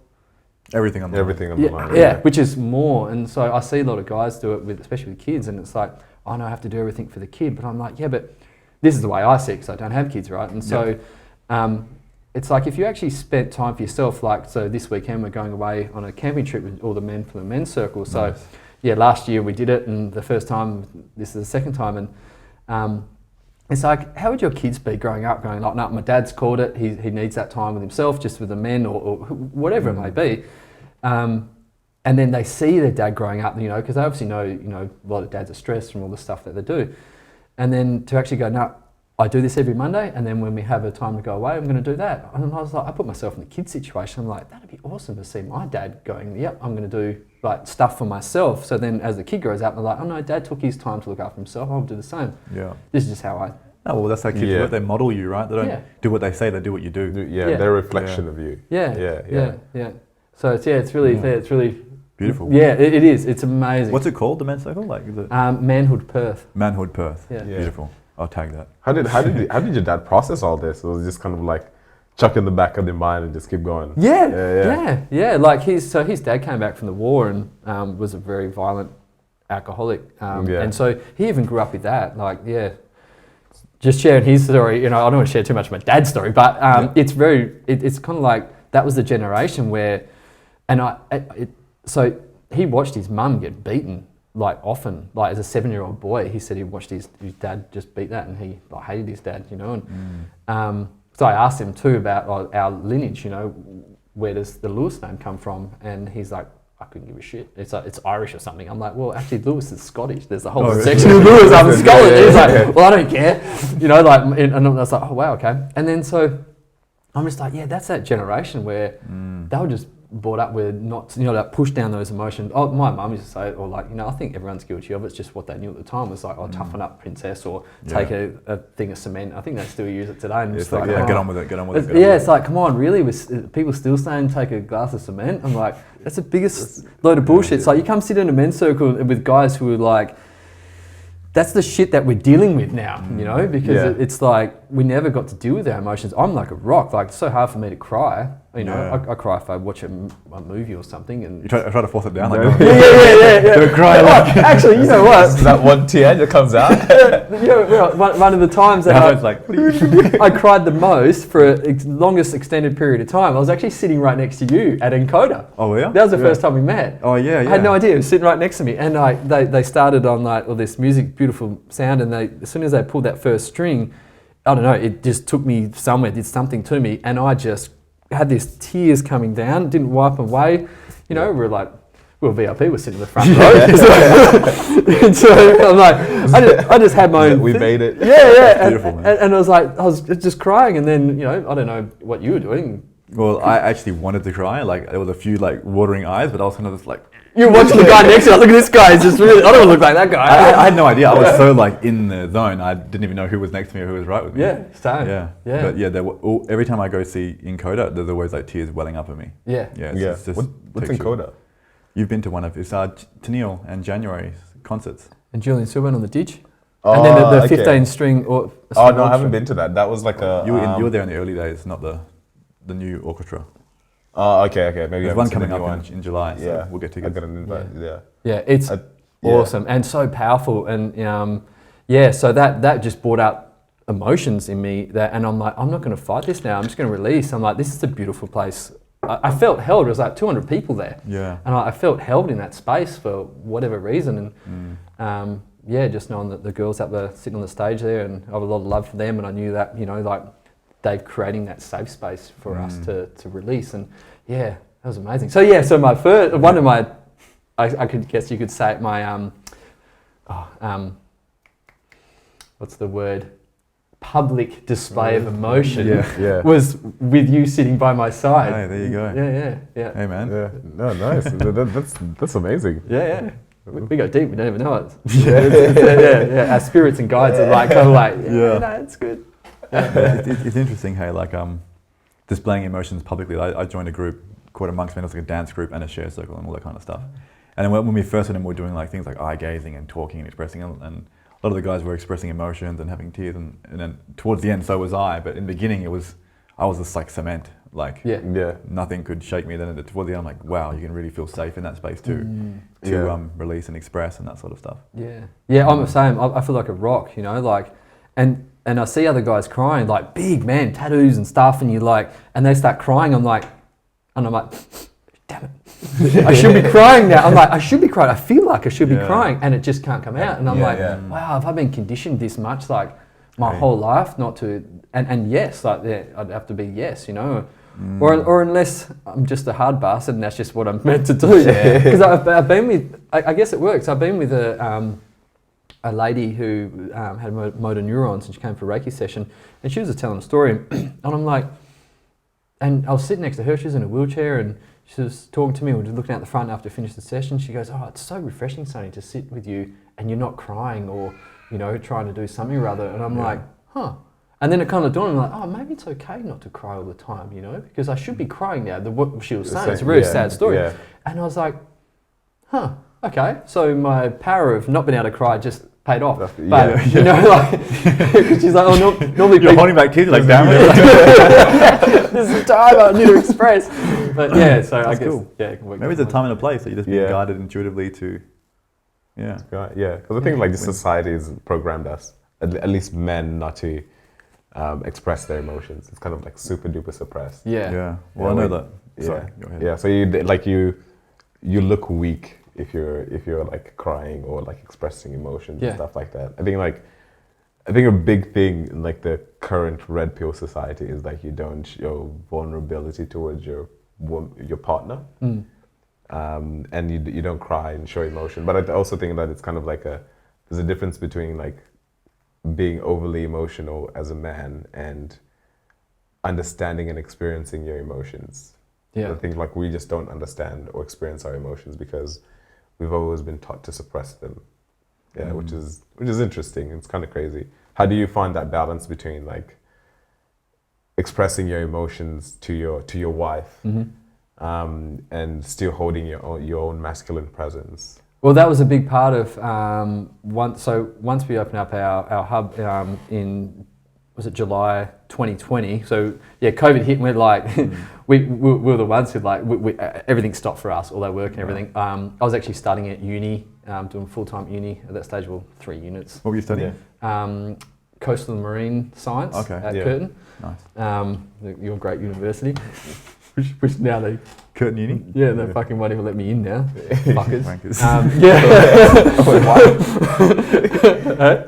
Everything on the line. Yeah, which is more. And so I see a lot of guys do it, especially with kids, and it's like, oh no, I have to do everything for the kid. But I'm like, yeah, but this is the way I see it because I don't have kids, right? And so it's like if you actually spent time for yourself, like, so this weekend we're going away on a camping trip with all the men from the men's circle. So yeah, last year we did it, and the first time, this is the second time. And it's like, how would your kids be growing up going like, no, my dad's called it, he needs that time with himself, just with the men or whatever it may be. And then they see their dad growing up, you know, because they obviously know, you know, a lot of dads are stressed from all the stuff that they do. And then to actually go, no, I do this every Monday, and then when we have a time to go away, I'm going to do that. And I was like, I put myself in the kid situation. I'm like, that'd be awesome to see my dad going, yep, I'm going to do like stuff for myself. So then as the kid grows up, they're like, oh no, dad took his time to look after himself, I'll do the same. Yeah. This is just how I... Oh, well, that's how kids work. They model you, right? They don't do what they say, they do what you do. They're a reflection of you. Yeah. So it's really beautiful. Yeah, it is. It's amazing. What's it called, the men's circle? Like, is it Manhood Perth. Manhood Perth. Yeah. Beautiful. I'll tag that. How did your dad process all this? It was just kind of like chuck in the back of their mind and just keep going. Yeah. Like his dad came back from the war and was a very violent alcoholic, and so he even grew up with that. Like, just sharing his story. You know, I don't want to share too much of my dad's story, but it's kind of like that was the generation where, so he watched his mum get beaten. Like often, like as a 7-year-old boy, he said he watched his dad just beat that, and he like hated his dad, you know. And so I asked him too about our lineage, you know, where does the Lewis name come from? And he's like, I couldn't give a shit. It's like, it's Irish or something. I'm like, well, actually, Lewis is Scottish. There's a whole section of Lewis up in Scotland. He's like, well, I don't care, you know. Like, and I was like, oh wow, okay. And then so I'm just like, yeah, that's that generation where they were just brought up with not, you know, like push down those emotions. Oh, my mum used to say it, or like, you know, I think everyone's guilty of it. It's just what they knew at the time. It was like, oh, toughen up, princess, or take a thing of cement. I think they still use it today. And it's like, get on with it. It's like, come on, really? People still saying take a glass of cement? I'm like, that's the biggest load of bullshit. It's like, you come sit in a men's circle with guys who are like, that's the shit that we're dealing with now, you know, because it's like we never got to deal with our emotions. I'm like a rock. Like, it's so hard for me to cry. You know, I cry if I watch a movie or something. And you try to force it down. Like, Don't cry. Like. Actually, you know what? Is that one tear that comes out? One of the times that I cried the most for a longest extended period of time, I was actually sitting right next to you at Encoder. Oh yeah? That was the first time we met. Oh yeah. I had no idea. It was sitting right next to me. And they started on like all this music, beautiful sound, and as soon as they pulled that first string, I don't know, it just took me somewhere, did something to me, and I just had these tears coming down, didn't wipe away. You know, we were VIP, we're sitting in the front row. And so I'm like, I just had my own We made it. Yeah. Beautiful, man. And I was just crying, and then, you know, I don't know what you were doing. Well, I actually wanted to cry. Like, there was a few like watering eyes, but I was kind of just like, you're watching the guy next to you. Look at this guy. He's just really. I don't want to look like that guy. I had no idea. I was so like in the zone. I didn't even know who was next to me or who was right with me. Yeah, same. Yeah. But yeah, every time I go see Encoder, there's always like tears welling up at me. Yeah. It's just what's Encoder? You've been to one of it's Tennille and January's concerts. And Julian still went on the ditch. And then the 15 string or. Oh no, I haven't been to that. That was like a. You were there in the early days, not the new orchestra. Oh, okay. Maybe there's one coming up in July, so we'll get tickets. I got an invite. Yeah, it's awesome and so powerful, and so that just brought out emotions in me. And I'm like, I'm not going to fight this now. I'm just going to release. I'm like, this is a beautiful place. I felt held. It was like 200 people there. Yeah. And I felt held in that space for whatever reason, and just knowing that the girls up there sitting on the stage there, and I have a lot of love for them, and I knew that, you know, like, Dave creating that safe space for us to release, and that was amazing. So my first one of my, I could guess you could say it, my what's the word? Public display of emotion was with you sitting by my side. Hey, there you go. Yeah. Hey man. Yeah. No, nice. that's amazing. Yeah. We go deep. We don't even know it. Our spirits and guides are like kind of like no, it's good. It's interesting, hey, like displaying emotions publicly. I joined a group called Amongst Men. It was like a dance group and a share circle and all that kind of stuff. And then when we first went in, we were doing like things like eye gazing and talking and expressing, and a lot of the guys were expressing emotions and having tears, and then towards the end, so was I. But in the beginning, I was just like cement. Like nothing could shake me. Then towards the end, I'm like, wow, you can really feel safe in that space too, to release and express and that sort of stuff. Yeah, I'm the same. I feel like a rock, you know, like, and I see other guys crying, like big man, tattoos and stuff, and and they start crying. I'm like, damn it, I should be crying now. I'm like, I should be crying. I feel like I should be crying, and it just can't come out. And I'm wow, have I been conditioned this much, like my whole life, not to? And yes, like I'd have to be yes, you know. Or unless I'm just a hard bastard and that's just what I'm meant to do. Because I've been with, I guess it works. I've been with a lady who had motor neurons, and she came for a Reiki session, and she was just telling a story, and I'm like, and I was sitting next to her. She was in a wheelchair, and she was talking to me. We were just looking out the front after I finished the session. She goes, "Oh, it's so refreshing, Sonny, to sit with you, and you're not crying or, you know, trying to do something or other." And I'm like, huh. And then it kind of dawned on me, like, oh, maybe it's okay not to cry all the time, you know, because I should be crying now. What she was saying, it's a really sad story. And I was like, huh, okay. So my power of not being able to cry just paid off. But, you know, like, she's like, oh, normally you're holding back tears, like, damn it. This is the time I need to express. But yeah, so I guess, cool. Maybe there's a time and a place that you just be guided intuitively to, because I think like the society has programmed us, at least men, not to express their emotions. It's kind of like super duper suppressed. Well, I know that. Sorry, go ahead. So you look weak if you're like crying or like expressing emotions and stuff like that. I think a big thing in like the current red pill society is like you don't show vulnerability towards your partner, and you don't cry and show emotion. But I also think that it's kind of like there's a difference between like being overly emotional as a man and understanding and experiencing your emotions. I think like we just don't understand or experience our emotions because we've always been taught to suppress them. Which is interesting. It's kind of crazy. How do you find that balance between like expressing your emotions to your wife, and still holding your own masculine presence? Well, that was a big part of once we opened up our hub in, was it July 2020? So yeah, COVID hit, and we're like, we were the ones who like everything stopped for us, all our work and everything. I was actually studying at uni, doing full-time uni at that stage. Well, 3 units. What were you studying? Coastal and Marine Science at Curtin. Nice. Your great university. Which now they... Curtin Uni? Yeah, they're fucking won't even let me in now. Fuckers.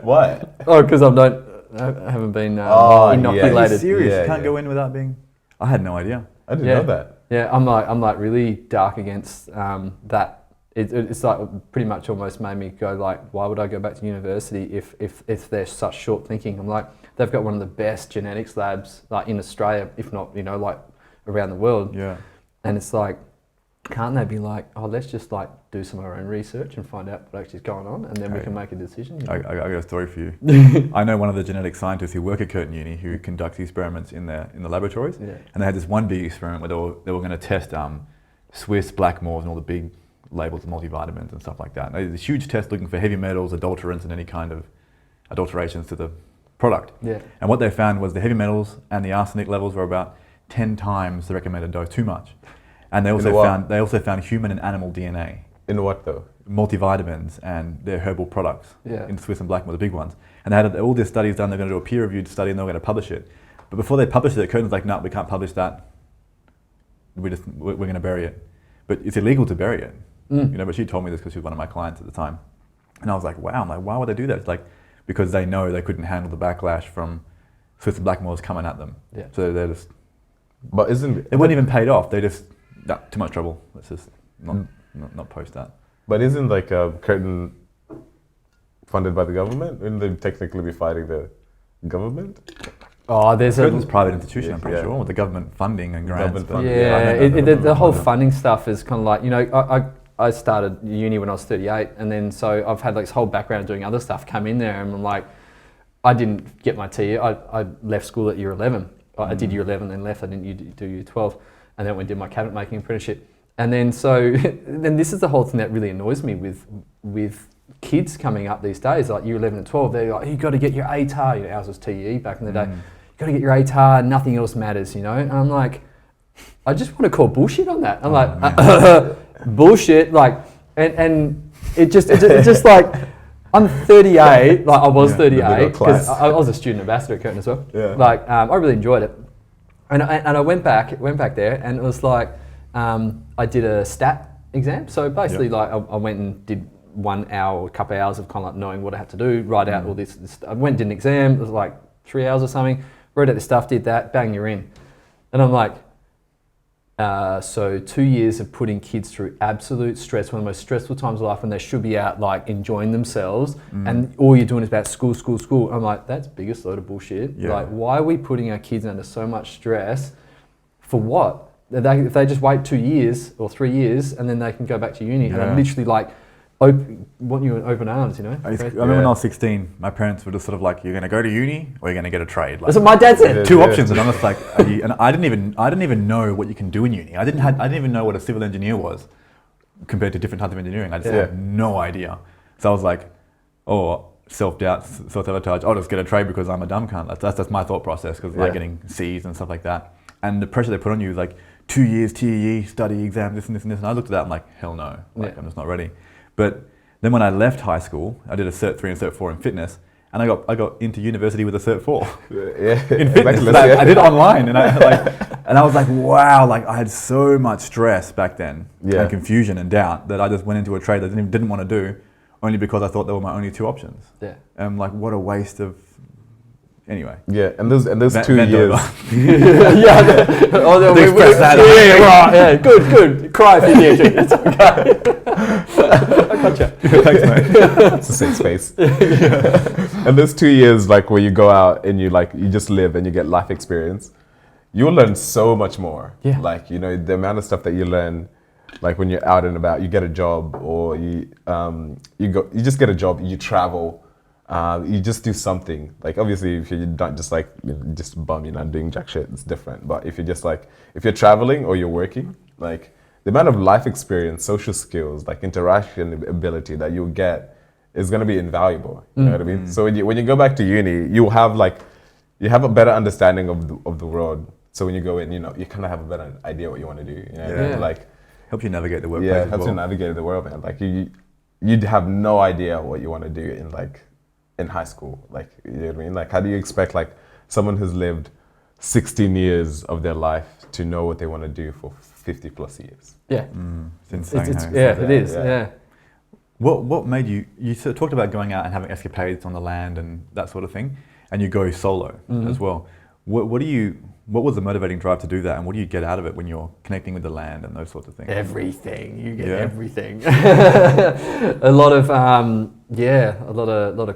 Why? Oh, because I haven't been inoculated. Are you serious? You can't go in without being... I had no idea. I didn't know that. Yeah, I'm like really dark against that. It's like pretty much almost made me go like, why would I go back to university if they're such short thinking? I'm like, they've got one of the best genetics labs like in Australia, if not, you know, like around the world. And it's like, can't they be like, oh, let's just like do some of our own research and find out what actually is going on, and then we can make a decision. You know? I got a story for you. I know one of the genetic scientists who work at Curtin Uni who conducts experiments in the laboratories, and they had this one big experiment where they were going to test Swiss Blackmores and all the big labels of multivitamins and stuff like that. And they did this huge test looking for heavy metals, adulterants, and any kind of adulterations to the product. And what they found was the heavy metals and the arsenic levels were about 10 times the recommended dose, too much. And they also found human and animal DNA. In what though? Multivitamins and their herbal products in Swiss and Blackmore, the big ones. And they had all these studies done. They're going to do a peer-reviewed study and they were going to publish it. But before they published it, Curtin's like, no, we can't publish that. We're going to bury it. But it's illegal to bury it. You know. But she told me this because she was one of my clients at the time. And I was like, wow. I'm like, why would they do that? It's like because they know they couldn't handle the backlash from Swiss and Blackmores coming at them. So they're just. But isn't it wasn't even paid off? They just too much trouble. Let's just not post that. But isn't like Curtin funded by the government? Wouldn't they technically be fighting the government? Oh, there's Curtin's a private institution, I'm pretty sure, with the government funding and grants. The whole funding stuff is kind of like, you know, I started uni when I was 38, and then so I've had like this whole background of doing other stuff come in there, and I'm like, I didn't get my TE. I left school at year 11. I did year 11 and left. I didn't do year 12, and then went and did my cabinet making apprenticeship. And then so then this is the whole thing that really annoys me with kids coming up these days, like year 11 and 12, they're like, you got to get your ATAR. You know, ours was TE back in the day. You got to get your ATAR. Nothing else matters. You know, and I'm like, I just want to call bullshit on that. I'm like, bullshit. Like, and it's just like, I'm 38. Like I was 38 because I was a student ambassador at Curtin as well. Yeah. Like I really enjoyed it, and I went back there, and it was like I did a stat exam. So basically, like I went and did 1 hour or a couple of hours of kind of like knowing what I had to do, write out all this. I went and did an exam. It was like 3 hours or something. Wrote out the stuff, did that, bang, you're in. And I'm like, so 2 years of putting kids through absolute stress, one of the most stressful times of life when they should be out like enjoying themselves, and all you're doing is about school. I'm like, that's the biggest load of bullshit. Yeah. Like, why are we putting our kids under so much stress? For what? If they just wait 2 years or 3 years and then they can go back to uni, and I'm literally like, want you in open arms, you know? I remember when I was 16, my parents were just sort of like, you're going to go to uni or you're going to get a trade. Like, that's what my dad said. Two options, and I'm just like, and I didn't even know what you can do in uni. I didn't even know what a civil engineer was compared to different types of engineering. I just had no idea. So I was like, oh, self-doubt, self-sabotage, I'll just get a trade because I'm a dumb cunt. That's my thought process, because like getting C's and stuff like that. And the pressure they put on you is like 2 years TEE, study, exam, this and this and this. And I looked at that, I'm like, hell no, like I'm just not ready. But then when I left high school, I did a Cert 3 and Cert 4 in fitness, and I got into university with a Cert 4 in fitness. Exactly. I did it online, and I was like, wow, like I had so much stress back then, and confusion and doubt, that I just went into a trade that I didn't want to do, only because I thought they were my only two options. Yeah. And I'm like, what a waste of. Anyway. Yeah, and those 2 years. Good. Cry if you need to. It's okay. I gotcha. Thanks, mate. It's a safe space. And those 2 years, like where you go out and you just live and you get life experience, you'll learn so much more. Yeah. Like, you know, the amount of stuff that you learn, like when you're out and about, you get a job, or you just get a job, you travel. You just do something. Like obviously, if you're not just like just bum, you're not doing jack shit, it's different. But if you're just like, if you're traveling or you're working, like the amount of life experience, social skills, like interaction ability that you'll get is going to be invaluable. You know what I mean? So when you go back to uni, you have a better understanding of the world. So when you go in, you know, you kind of have a better idea what you want to do. You know what I mean? Like helps you navigate the workplace. Yeah, helps you navigate the world, man. Like you'd have no idea what you want to do in high school. Like, you know what I mean? Like, how do you expect like someone who's lived 16 years of their life to know what they want to do for 50 plus years? Yeah. It's insane. It is. Yeah. What made you sort of talked about going out and having escapades on the land and that sort of thing, and you go solo as well. What was the motivating drive to do that, and what do you get out of it when you're connecting with the land and those sorts of things? Everything. You get everything. A lot of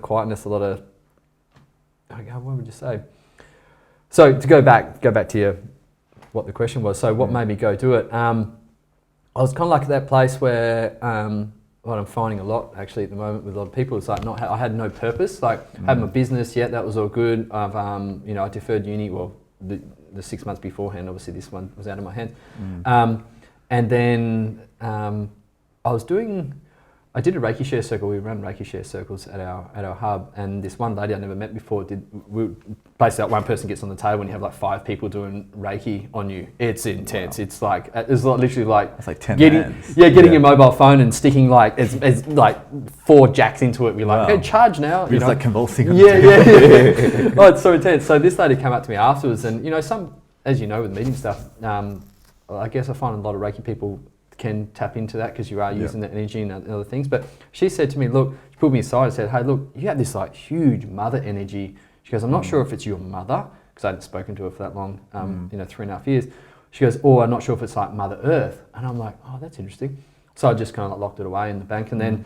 quietness, a lot of, what would you say? So to go back to what the question was. So what made me go do it? I was kind of like at that place where what I'm finding a lot actually at the moment with a lot of people is like I had no purpose. Like I had my business, that was all good. I've I deferred uni. Well, the 6 months beforehand, obviously this one was out of my hand. And then I did a Reiki share circle. We run Reiki share circles at our hub, and this one lady I never met before basically one person gets on the table and you have like 5 people doing Reiki on you. It's intense. Wow. It's like it's literally like it's like 10 hands. Getting your mobile phone and sticking like it's like 4 jacks into it. We're like, okay, charge now. You're just like convulsing. Yeah. Oh, it's so intense. So this lady came up to me afterwards, and as you know with meeting stuff, I guess I find a lot of Reiki people can tap into that because you are using that energy and other things. But she said to me, look, she pulled me aside and said, hey, look, you have this like huge mother energy. She goes, I'm not sure if it's your mother, because I hadn't spoken to her for that long, 3.5 years. She goes, I'm not sure if it's like Mother Earth. And I'm like, oh, that's interesting. So I just kind of like locked it away in the bank. And then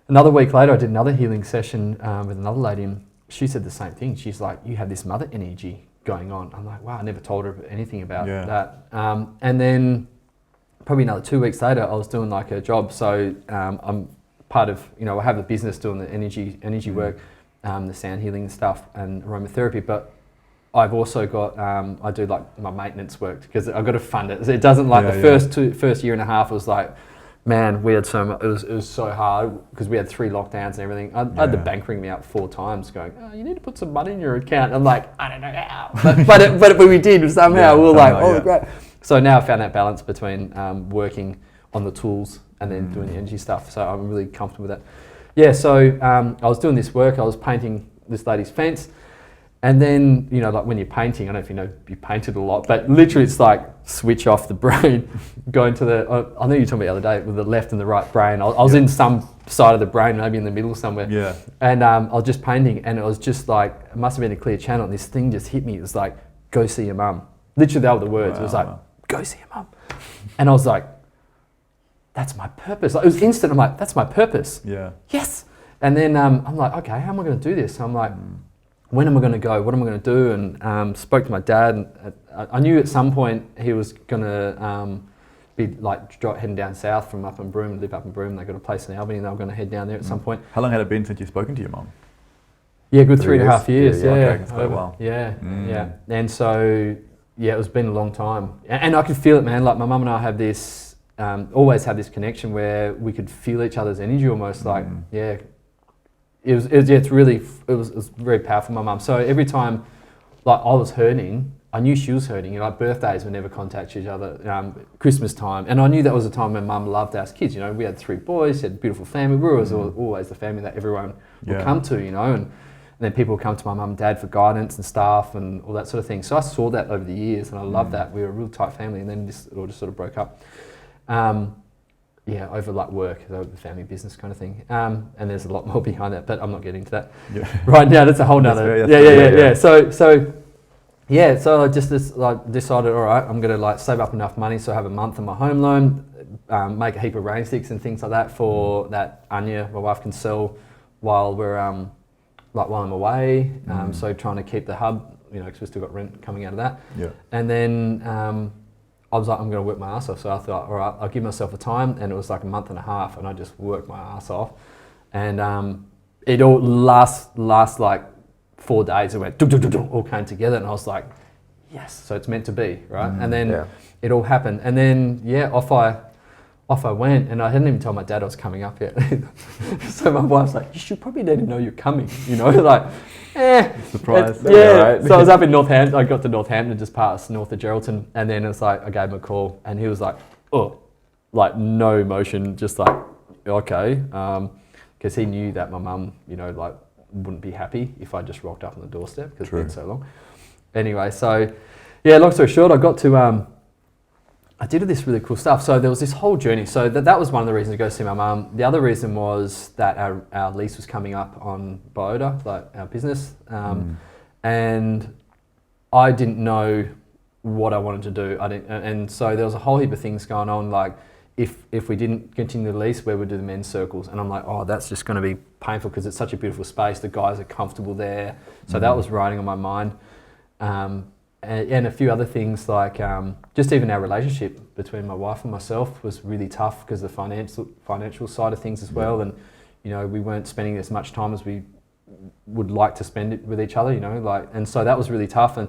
another week later, I did another healing session with another lady, and she said the same thing. She's like, you have this mother energy going on. I'm like, wow, I never told her anything about that. And then probably another 2 weeks later, I was doing like a job. So I'm part of, I have a business doing the energy work, the sound healing stuff and aromatherapy. But I've also got, I do like my maintenance work because I've got to fund it. It doesn't like the first year and a half was like man, we had so much, it was so hard because we had 3 lockdowns and everything. I had the bank ring me up 4 times going, oh, you need to put some money in your account. I'm like, I don't know how. But we did somehow. We were like, oh, great. So now I found that balance between working on the tools and then doing the energy stuff. So I'm really comfortable with that. Yeah, so I was doing this work. I was painting this lady's fence. And then, you know, like when you're painting, I don't know if you know, you painted a lot, but literally it's like switch off the brain, go into the, I know you told me the other day with the left and the right brain. I was in some side of the brain, maybe in the middle somewhere. Yeah. And I was just painting and it was just like, it must have been a clear channel and this thing just hit me. It was like, go see your mum. Literally that were the words. Wow. It was like, go see your mum. And I was like, that's my purpose. Like, it was instant. I'm like, that's my purpose. Yeah. Yes. And then I'm like, okay, how am I going to do this? I'm like, when am I going to go? What am I going to do? And spoke to my dad. And I knew at some point he was going to be like heading down south from up in Broome, live up in Broome. They got a place in Albany and they were going to head down there at some point. How long had it been since you've spoken to your mum? Yeah, good 3.5 years. Yeah, okay, it's quite a while. Yeah. And so, yeah, it's been a long time. And I could feel it, man. Like my mum and I have this, always had this connection where we could feel each other's energy almost like, It was very powerful, my mum. So every time like I was hurting, I knew she was hurting. You know, like birthdays we never contact each other, Christmas time. And I knew that was a time when mum loved us kids. You know, we had 3 boys, she had a beautiful family. We were always the family that everyone would come to, you know. And then people would come to my mum and dad for guidance and stuff and all that sort of thing. So I saw that over the years and I loved that. We were a real tight family and then it all just sort of broke up. Yeah, over like work, over the family business kind of thing. And there's a lot more behind that, but I'm not getting into that right now. That's a whole nother. Yeah. So I just decided, all right, I'm gonna like save up enough money so I have a month on my home loan, make a heap of rain sticks and things like that for that Anya, my wife, can sell while we're while I'm away. So trying to keep the hub, you know, because we've still got rent coming out of that. Yeah. And then I was like, I'm going to work my ass off. So I thought, all right, I'll give myself a time. And it was like a month and a half and I just worked my ass off. And it all last like 4 days. It went, all came together. And I was like, yes, so it's meant to be, right? And then it all happened. And then, off I went. And I hadn't even told my dad I was coming up yet. So my wife's like, you should probably let him know you're coming, you know, like, surprise. Right? So I was up in Northampton. I got to Northampton, just past north of Geraldton, and then it's like I gave him a call, and he was like, "Oh, like no emotion, just like okay," because he knew that my mum, you know, like wouldn't be happy if I just rocked up on the doorstep because it's been so long. Anyway, so yeah, long story short, I got to I did this really cool stuff. So there was this whole journey. So that was one of the reasons to go see my mum. The other reason was that our lease was coming up on Biota, like our business. And I didn't know what I wanted to do. And so there was a whole heap of things going on. Like if we didn't continue the lease, where would do the men's circles? And I'm like, oh, that's just going to be painful because it's such a beautiful space. The guys are comfortable there. So that was riding on my mind. And a few other things like just even our relationship between my wife and myself was really tough because of the financial side of things as well. And, you know, we weren't spending as much time as we would like to spend it with each other, you know, like, and so that was really tough. And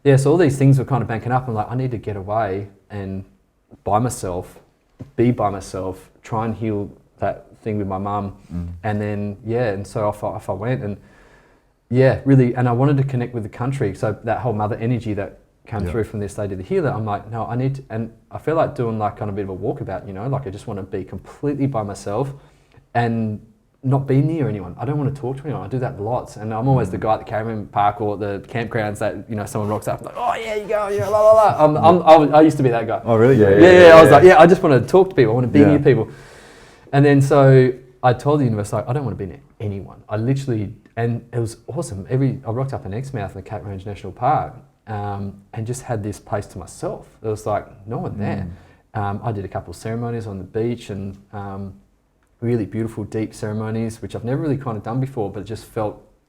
yeah, so all these things were kind of banking up and like, I need to get away and be by myself, try and heal that thing with my mum. And then, and so off I went and really, and I wanted to connect with the country. So that whole mother energy that came through from this lady, the healer, I'm like, no, I need to, and I feel like doing like kind of a bit of a walkabout, you know, like I just want to be completely by myself and not be near anyone. I don't want to talk to anyone. I do that lots. And I'm always the guy at the caravan park or the campgrounds that, you know, someone rocks up like, oh yeah, you go, yeah, la la la. I used to be that guy. Oh really? Yeah. I was like, I just want to talk to people. I want to be near people. And then so I told the universe, like, I don't want to be near anyone. I literally, and it was awesome. I rocked up in Exmouth in the Cape Range National Park and just had this place to myself. There was like no one there. I did a couple of ceremonies on the beach and really beautiful, deep ceremonies, which I've never really kind of done before, but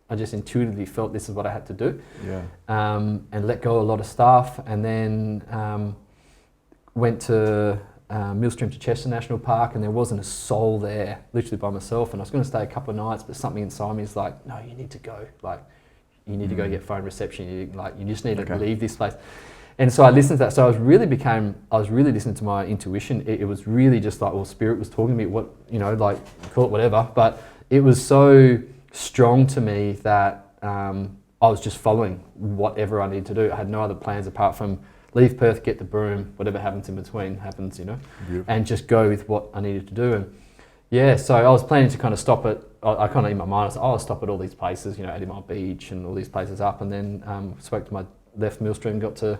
I just intuitively felt this is what I had to do. And let go of a lot of stuff. And then went to Millstream to Chester National Park, and there wasn't a soul there, literally by myself. And I was going to stay a couple of nights, but something inside me is like, no, you need to go. Like, you need to go get phone reception. You just need to leave this place. And so I listened to that. So I was really listening to my intuition. It was really just like, well, spirit was talking to me, what, you know, like, call it whatever. But it was so strong to me that I was just following whatever I needed to do. I had no other plans apart from leave Perth, get the broom, whatever happens in between happens, you know, and just go with what I needed to do. And yeah, so I was planning to kind of stop at, I kind of in my mind, I was like, I'll stop at all these places, you know, 80 Mile Beach and all these places up. And then spoke to my left Millstream, got to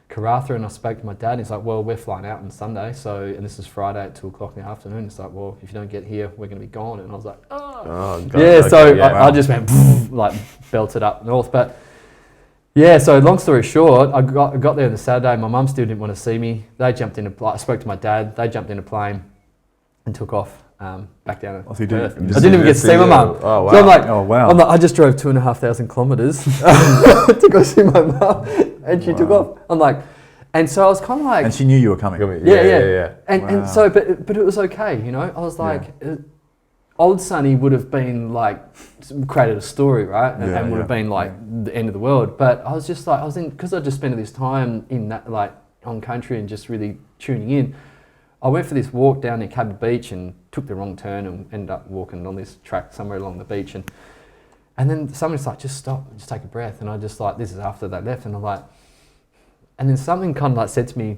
Karratha, and I spoke to my dad, and he's like, well, we're flying out on Sunday, and this is Friday at 2 o'clock in the afternoon. It's like, well, if you don't get here, we're going to be gone. And I was like, oh God, yeah, okay, so I just went, like, belted up north. But yeah, so long story short, I got there on the Saturday. My mum still didn't want to see me. They jumped in I spoke to my dad, they jumped in a plane and took off back down to Perth. I didn't even get to see my mum. Oh, wow. So I'm like, I just drove 2,500 kilometres to go see my mum, and she took off. I'm like, and so I was kind of like, and she knew you were coming. Yeah. And so, but it was okay, you know. I was like, old Sonny would have been like created a story, right, and would have been like the end of the world. But I was just like, because I just spent this time in that, like, on country and just really tuning in. I went for this walk down near Cabot Beach and took the wrong turn and ended up walking on this track somewhere along the beach. And then somebody's like, just stop, just take a breath. And I just like, this is after they left. And I'm like, and then something kind of like said to me,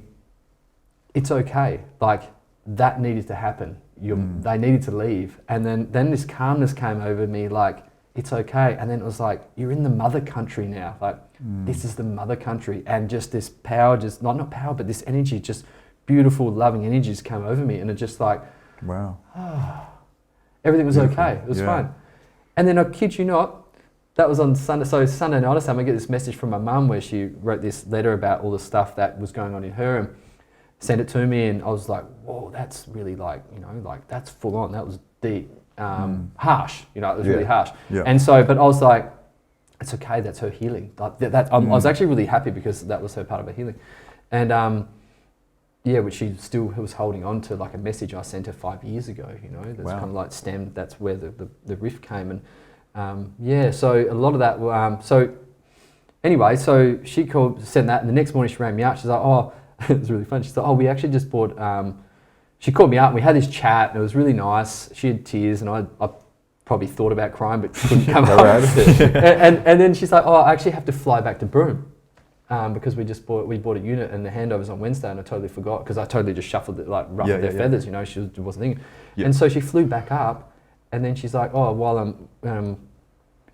it's okay. Like, that needed to happen. They needed to leave. And then this calmness came over me, like, it's okay. And then it was like, you're in the mother country now. Like, this is the mother country. And just this power, just not power, but this energy, just beautiful, loving energy just came over me. And it just like, wow. Everything was okay. It was fine. And then I kid you not, that was on Sunday. So Sunday night or something, I get this message from my mum where she wrote this letter about all the stuff that was going on in her and sent it to me. And I was like, whoa, that's really like, you know, like that's full on. That was deep, harsh, you know, it was really harsh. Yeah. And so, but I was like, it's okay. That's her healing. Like I was actually really happy because that was her part of her healing. And, yeah, which she still was holding on to, like a message I sent her 5 years ago, you know, that's kind of like stemmed, that's where the rift came. And yeah, so a lot of that, so anyway, so she sent that, and the next morning she rang me out, she's like, oh, it was really fun, she's like, oh, we actually just bought, she called me up and we had this chat and it was really nice, she had tears and I probably thought about crying but couldn't come up. And then she's like, oh, I actually have to fly back to Broome. Because we bought a unit and the handover's on Wednesday and I totally forgot because I totally just shuffled it, like ruffled their feathers, you know, she wasn't thinking. And so she flew back up and then she's like, oh, while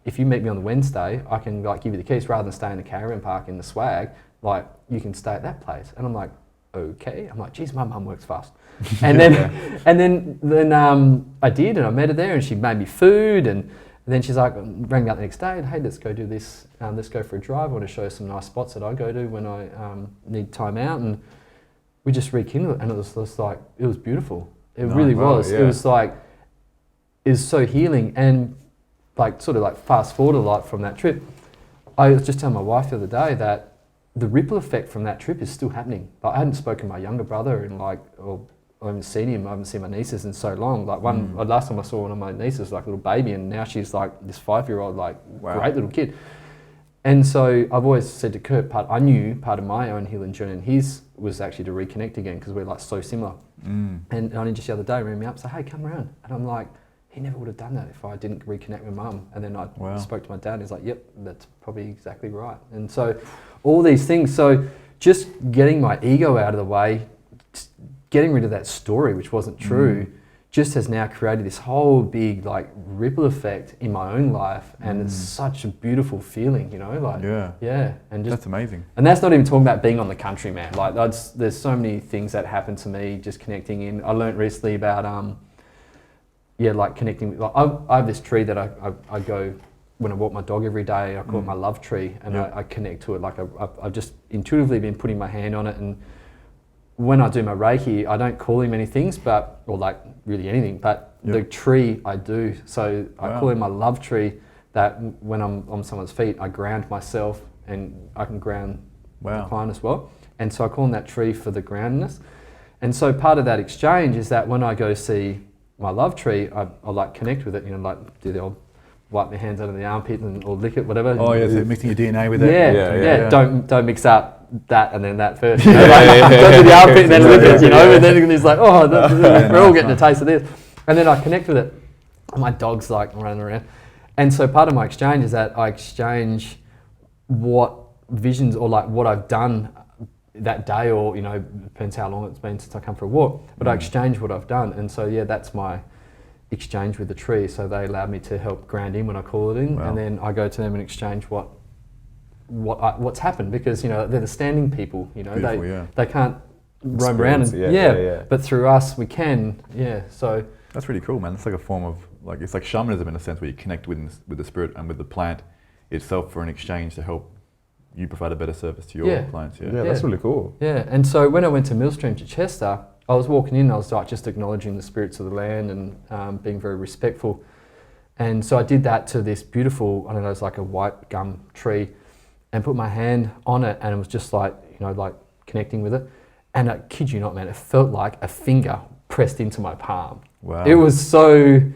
if you meet me on the Wednesday, I can like give you the keys rather than stay in the caravan park in the swag, like you can stay at that place. And I'm like, okay. I'm like, geez, my mum works fast. And then I did and I met her there and she made me food and then she's like, rang me up the next day and hey, let's go do this. Let's go for a drive. I want to show you some nice spots that I go to when I need time out. And we just rekindled it and it was just like, it was beautiful. It really was. Yeah. It was like, it was so healing. And like sort of like fast forward a lot from that trip. I was just telling my wife the other day that the ripple effect from that trip is still happening. Like I hadn't spoken to my younger brother in like, I haven't seen him, I haven't seen my nieces in so long. Like last time I saw one of my nieces, like a little baby, and now she's like this 5-year-old, like great little kid. And so I've always said to Kurt, I knew part of my own healing journey and his was actually to reconnect again because we're like so similar. And only just the other day rang me up and said, hey, come around. And I'm like, he never would have done that if I didn't reconnect with mum. And then I spoke to my dad and he's like, yep, that's probably exactly right. And so all these things, so just getting my ego out of the way, getting rid of that story, which wasn't true, just has now created this whole big like ripple effect in my own life. And it's such a beautiful feeling, you know, like, and just, that's amazing. And that's not even talking about being on the country, man. Like there's so many things that happen to me just connecting in. I learned recently about, like connecting with, like I have this tree that I go, when I walk my dog every day, I call it my love tree and I connect to it. Like I've just intuitively been putting my hand on it, and when I do my Reiki, I don't call him many things, or like really anything, but the tree I do. So I call him my love tree, that when I'm on someone's feet, I ground myself and I can ground the client as well. And so I call him that tree for the groundedness. And so part of that exchange is that when I go see my love tree, I like connect with it, you know, like do the old wipe my hands under the armpit or lick it, whatever. Oh yeah, so mixing your DNA with it. Yeah. Don't mix up that and then that first. You know, go to the armpit and then lipids, you know, and then he's like, oh, we're all getting a taste of this. And then I connect with it. My dog's like running around. And so part of my exchange is that I exchange what visions or like what I've done that day, or, you know, depends how long it's been since I come for a walk, but I exchange what I've done. And so, yeah, that's my exchange with the tree. So they allowed me to help ground in when I call it in. Wow. And then I go to them and exchange what's happened, because, you know, they're the standing people, you know, they can't roam around and but through us we can, so that's really cool, man. It's like a form of, like, it's like shamanism in a sense, where you connect with the spirit and with the plant itself for an exchange to help you provide a better service to your clients. That's really cool. And so when I went to Millstream to Chester, I was walking in, I was like just acknowledging the spirits of the land and being very respectful. And so I did that to this beautiful, I don't know, it's like a white gum tree, and put my hand on it, and it was just like, you know, like connecting with it. And I kid you not, man, it felt like a finger pressed into my palm. Wow. It was so real,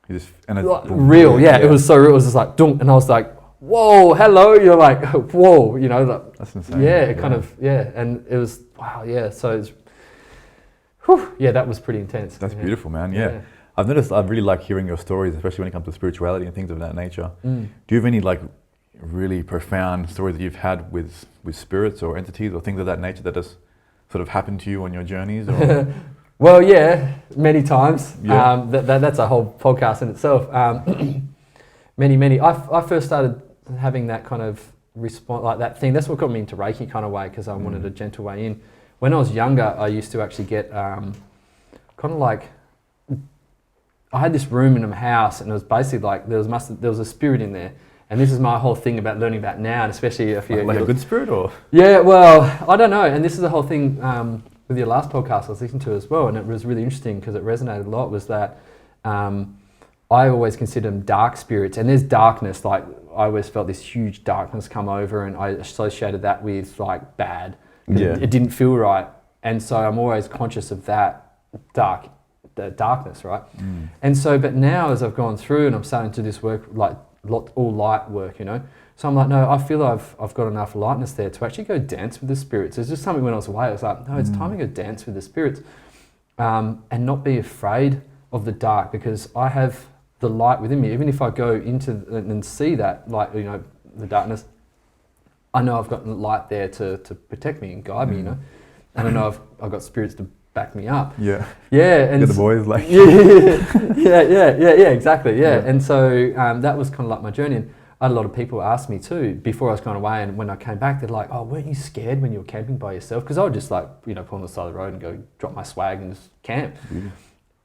it was so real. It was just like, dunk, and I was like, whoa, hello, you're like, whoa, you know. Like, that's insane. Kind of, and it was, wow, so it's, that was pretty intense. That's beautiful, man, I've noticed I really like hearing your stories, especially when it comes to spirituality and things of that nature. Do you have any, like, really profound stories that you've had with spirits or entities or things of that nature that has sort of happened to you on your journeys? Or? Well, many times. That's a whole podcast in itself. Many. I first started having that kind of response, like that thing. That's what got me into Reiki kind of way, because I wanted a gentle way in. When I was younger, I used to actually get kind of like, I had this room in a house, and it was basically like there was a spirit in there. And this is my whole thing about learning about now, and especially if you're... Like a good spirit, or...? Yeah, well, I don't know. And this is the whole thing with your last podcast I was listening to as well, and it was really interesting because it resonated a lot, was that I always consider them dark spirits. And there's darkness, like I always felt this huge darkness come over, and I associated that with like bad. It didn't feel right. And so I'm always conscious of that the darkness, right? And so, but now as I've gone through and I'm starting to do this work, like all light work, you know. So I'm like, no, I feel I've got enough lightness there to actually go dance with the spirits. It's just something when I was away, I was like, no, it's time to go dance with the spirits, and not be afraid of the dark, because I have the light within me. Even if I go into and see that, like, you know, the darkness, I know I've got light there to protect me and guide me, you know. And I know I've got spirits to back me up. And the boys like exactly. And so that was kind of like my journey. And I had a lot of people ask me too before I was going away, and when I came back, they're like, oh, weren't you scared when you were camping by yourself? Because I would just, like, you know, pull on the side of the road and go drop my swag and just camp.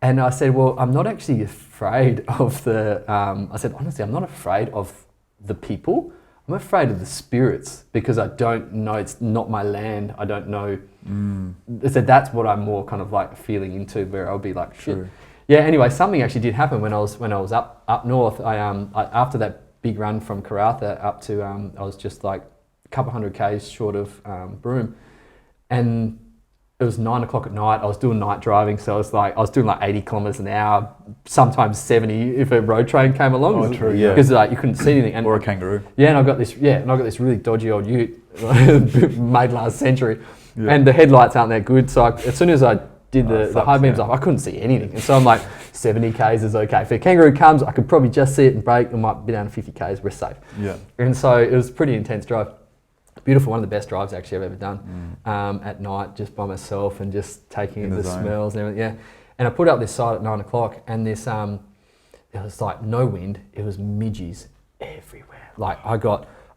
And I said, well, I'm not actually afraid of the I said, honestly, I'm not afraid of the people. I'm afraid of the spirits, because I don't know, it's not my land. I don't know. So that's what I'm more kind of like feeling into, where I'll be like, shit. True. Anyway, something actually did happen when I was up north. I after that big run from Karratha up to, I was just like a couple hundred Ks short of Broome, and it was 9 o'clock at night. I was doing night driving, so I was doing like 80 kilometers an hour, sometimes 70 if a road train came along. Because like you couldn't see anything. And, or a kangaroo. And I got this really dodgy old ute made last century, and the headlights aren't that good. So as soon as I did the high beams off, I couldn't see anything. And so I'm like, 70 Ks is okay. If a kangaroo comes, I could probably just see it and brake. It might be down to 50 Ks, we're safe. And so it was a pretty intense drive. Beautiful, one of the best drives actually I've ever done. At night, just by myself and just taking in the smells and everything. And I put up this side at 9 o'clock, and this, it was like no wind. It was midges everywhere. Like I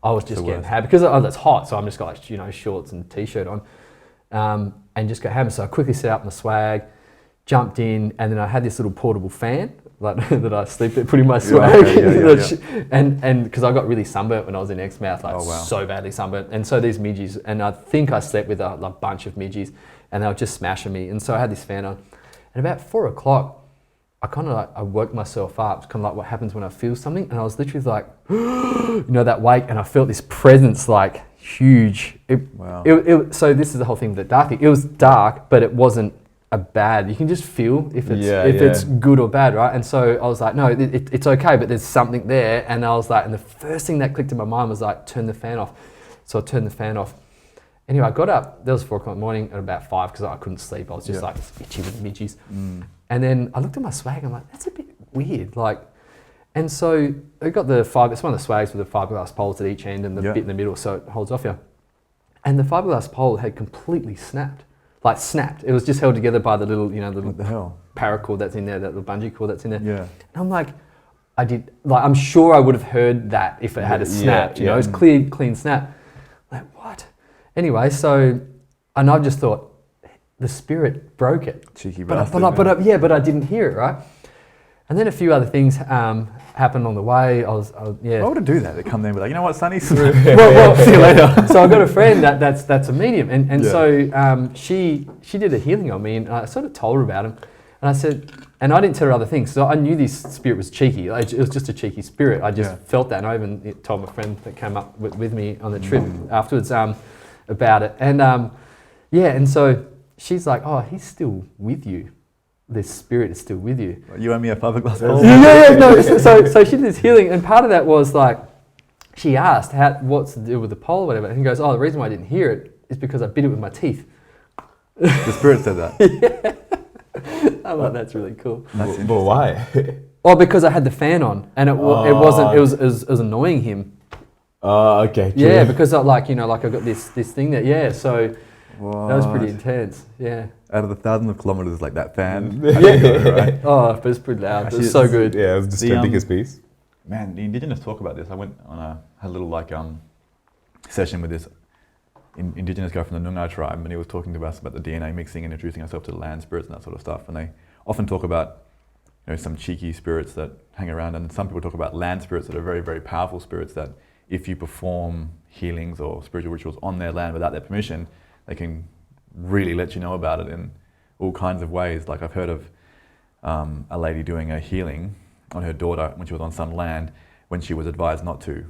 was just getting hammered because it's hot, so I'm just got like, you know, shorts and t-shirt on, and just got hammered. So I quickly set up my swag, jumped in, and then I had this little portable fan like that I sleep at, putting my swag, and because I got really sunburnt when I was in Exmouth, like so badly sunburnt, and so these midges, and I think I slept with a bunch of midges, and they were just smashing me, and so I had this fan on, and about 4 o'clock, I woke myself up. It's kind of like what happens when I feel something, and I was literally like, you know, that wake, and I felt this presence like huge. So this is the whole thing with the dark thing. It was dark, but it wasn't a bad. You can just feel if it's good or bad, right? And so I was like, no, it's okay, but there's something there. And I was like, and the first thing that clicked in my mind was like, turn the fan off. So I turned the fan off, Anyway, I got up, there was 4 o'clock in the morning at about 5 because I couldn't sleep. I was just like itchy with the midgies. And then I looked at my swag, I'm like, that's a bit weird. Like, and so I got it's one of the swags with the fiberglass poles at each end and the bit in the middle so it holds off you. And the fiberglass pole had completely snapped. Like snapped. It was just held together by the little, the little paracord that's in there, that little bungee cord that's in there. Yeah. And I'm like, I'm sure I would have heard that if it had snapped, you know, it was clean snap. Like, what? Anyway, and I've just thought, the spirit broke it. Cheeky bastard. But I didn't hear it, right? And then a few other things happened on the way. I was Why would it do that? They come there and be like, you know what, Sonny? well, see you later. So I've got a friend that's a medium, and so she did a healing on me, and I sort of told her about him, and I said, and I didn't tell her other things, so I knew this spirit was cheeky. It was just a cheeky spirit. I just felt that, and I even told my friend that came up with me on the trip afterwards about it, and and so she's like, oh, he's still with you. This spirit is still with you. You owe me a fiberglass pole. No. So she did this healing, and part of that was like, she asked, what's to do with the pole or whatever, and he goes, oh, the reason why I didn't hear it is because I bit it with my teeth. The spirit said that? I'm like, that's really cool. But why? Oh, because I had the fan on, and it was annoying him. Okay. True. Yeah, because I I got this thing there. Yeah, so that was pretty intense. Yeah. Out of the thousands of kilometers, like that fan. Right? Oh, but it's pretty loud. Actually, it was so good. Yeah, it was just the biggest piece. Man, the Indigenous talk about this. I went on had a little session with this Indigenous guy from the Noongar tribe, and he was talking to us about the DNA mixing and introducing ourselves to the land spirits and that sort of stuff. And they often talk about some cheeky spirits that hang around, and some people talk about land spirits that are very, very powerful spirits that if you perform healings or spiritual rituals on their land without their permission, they can really let you know about it in all kinds of ways. Like I've heard of a lady doing a healing on her daughter when she was on some land when she was advised not to,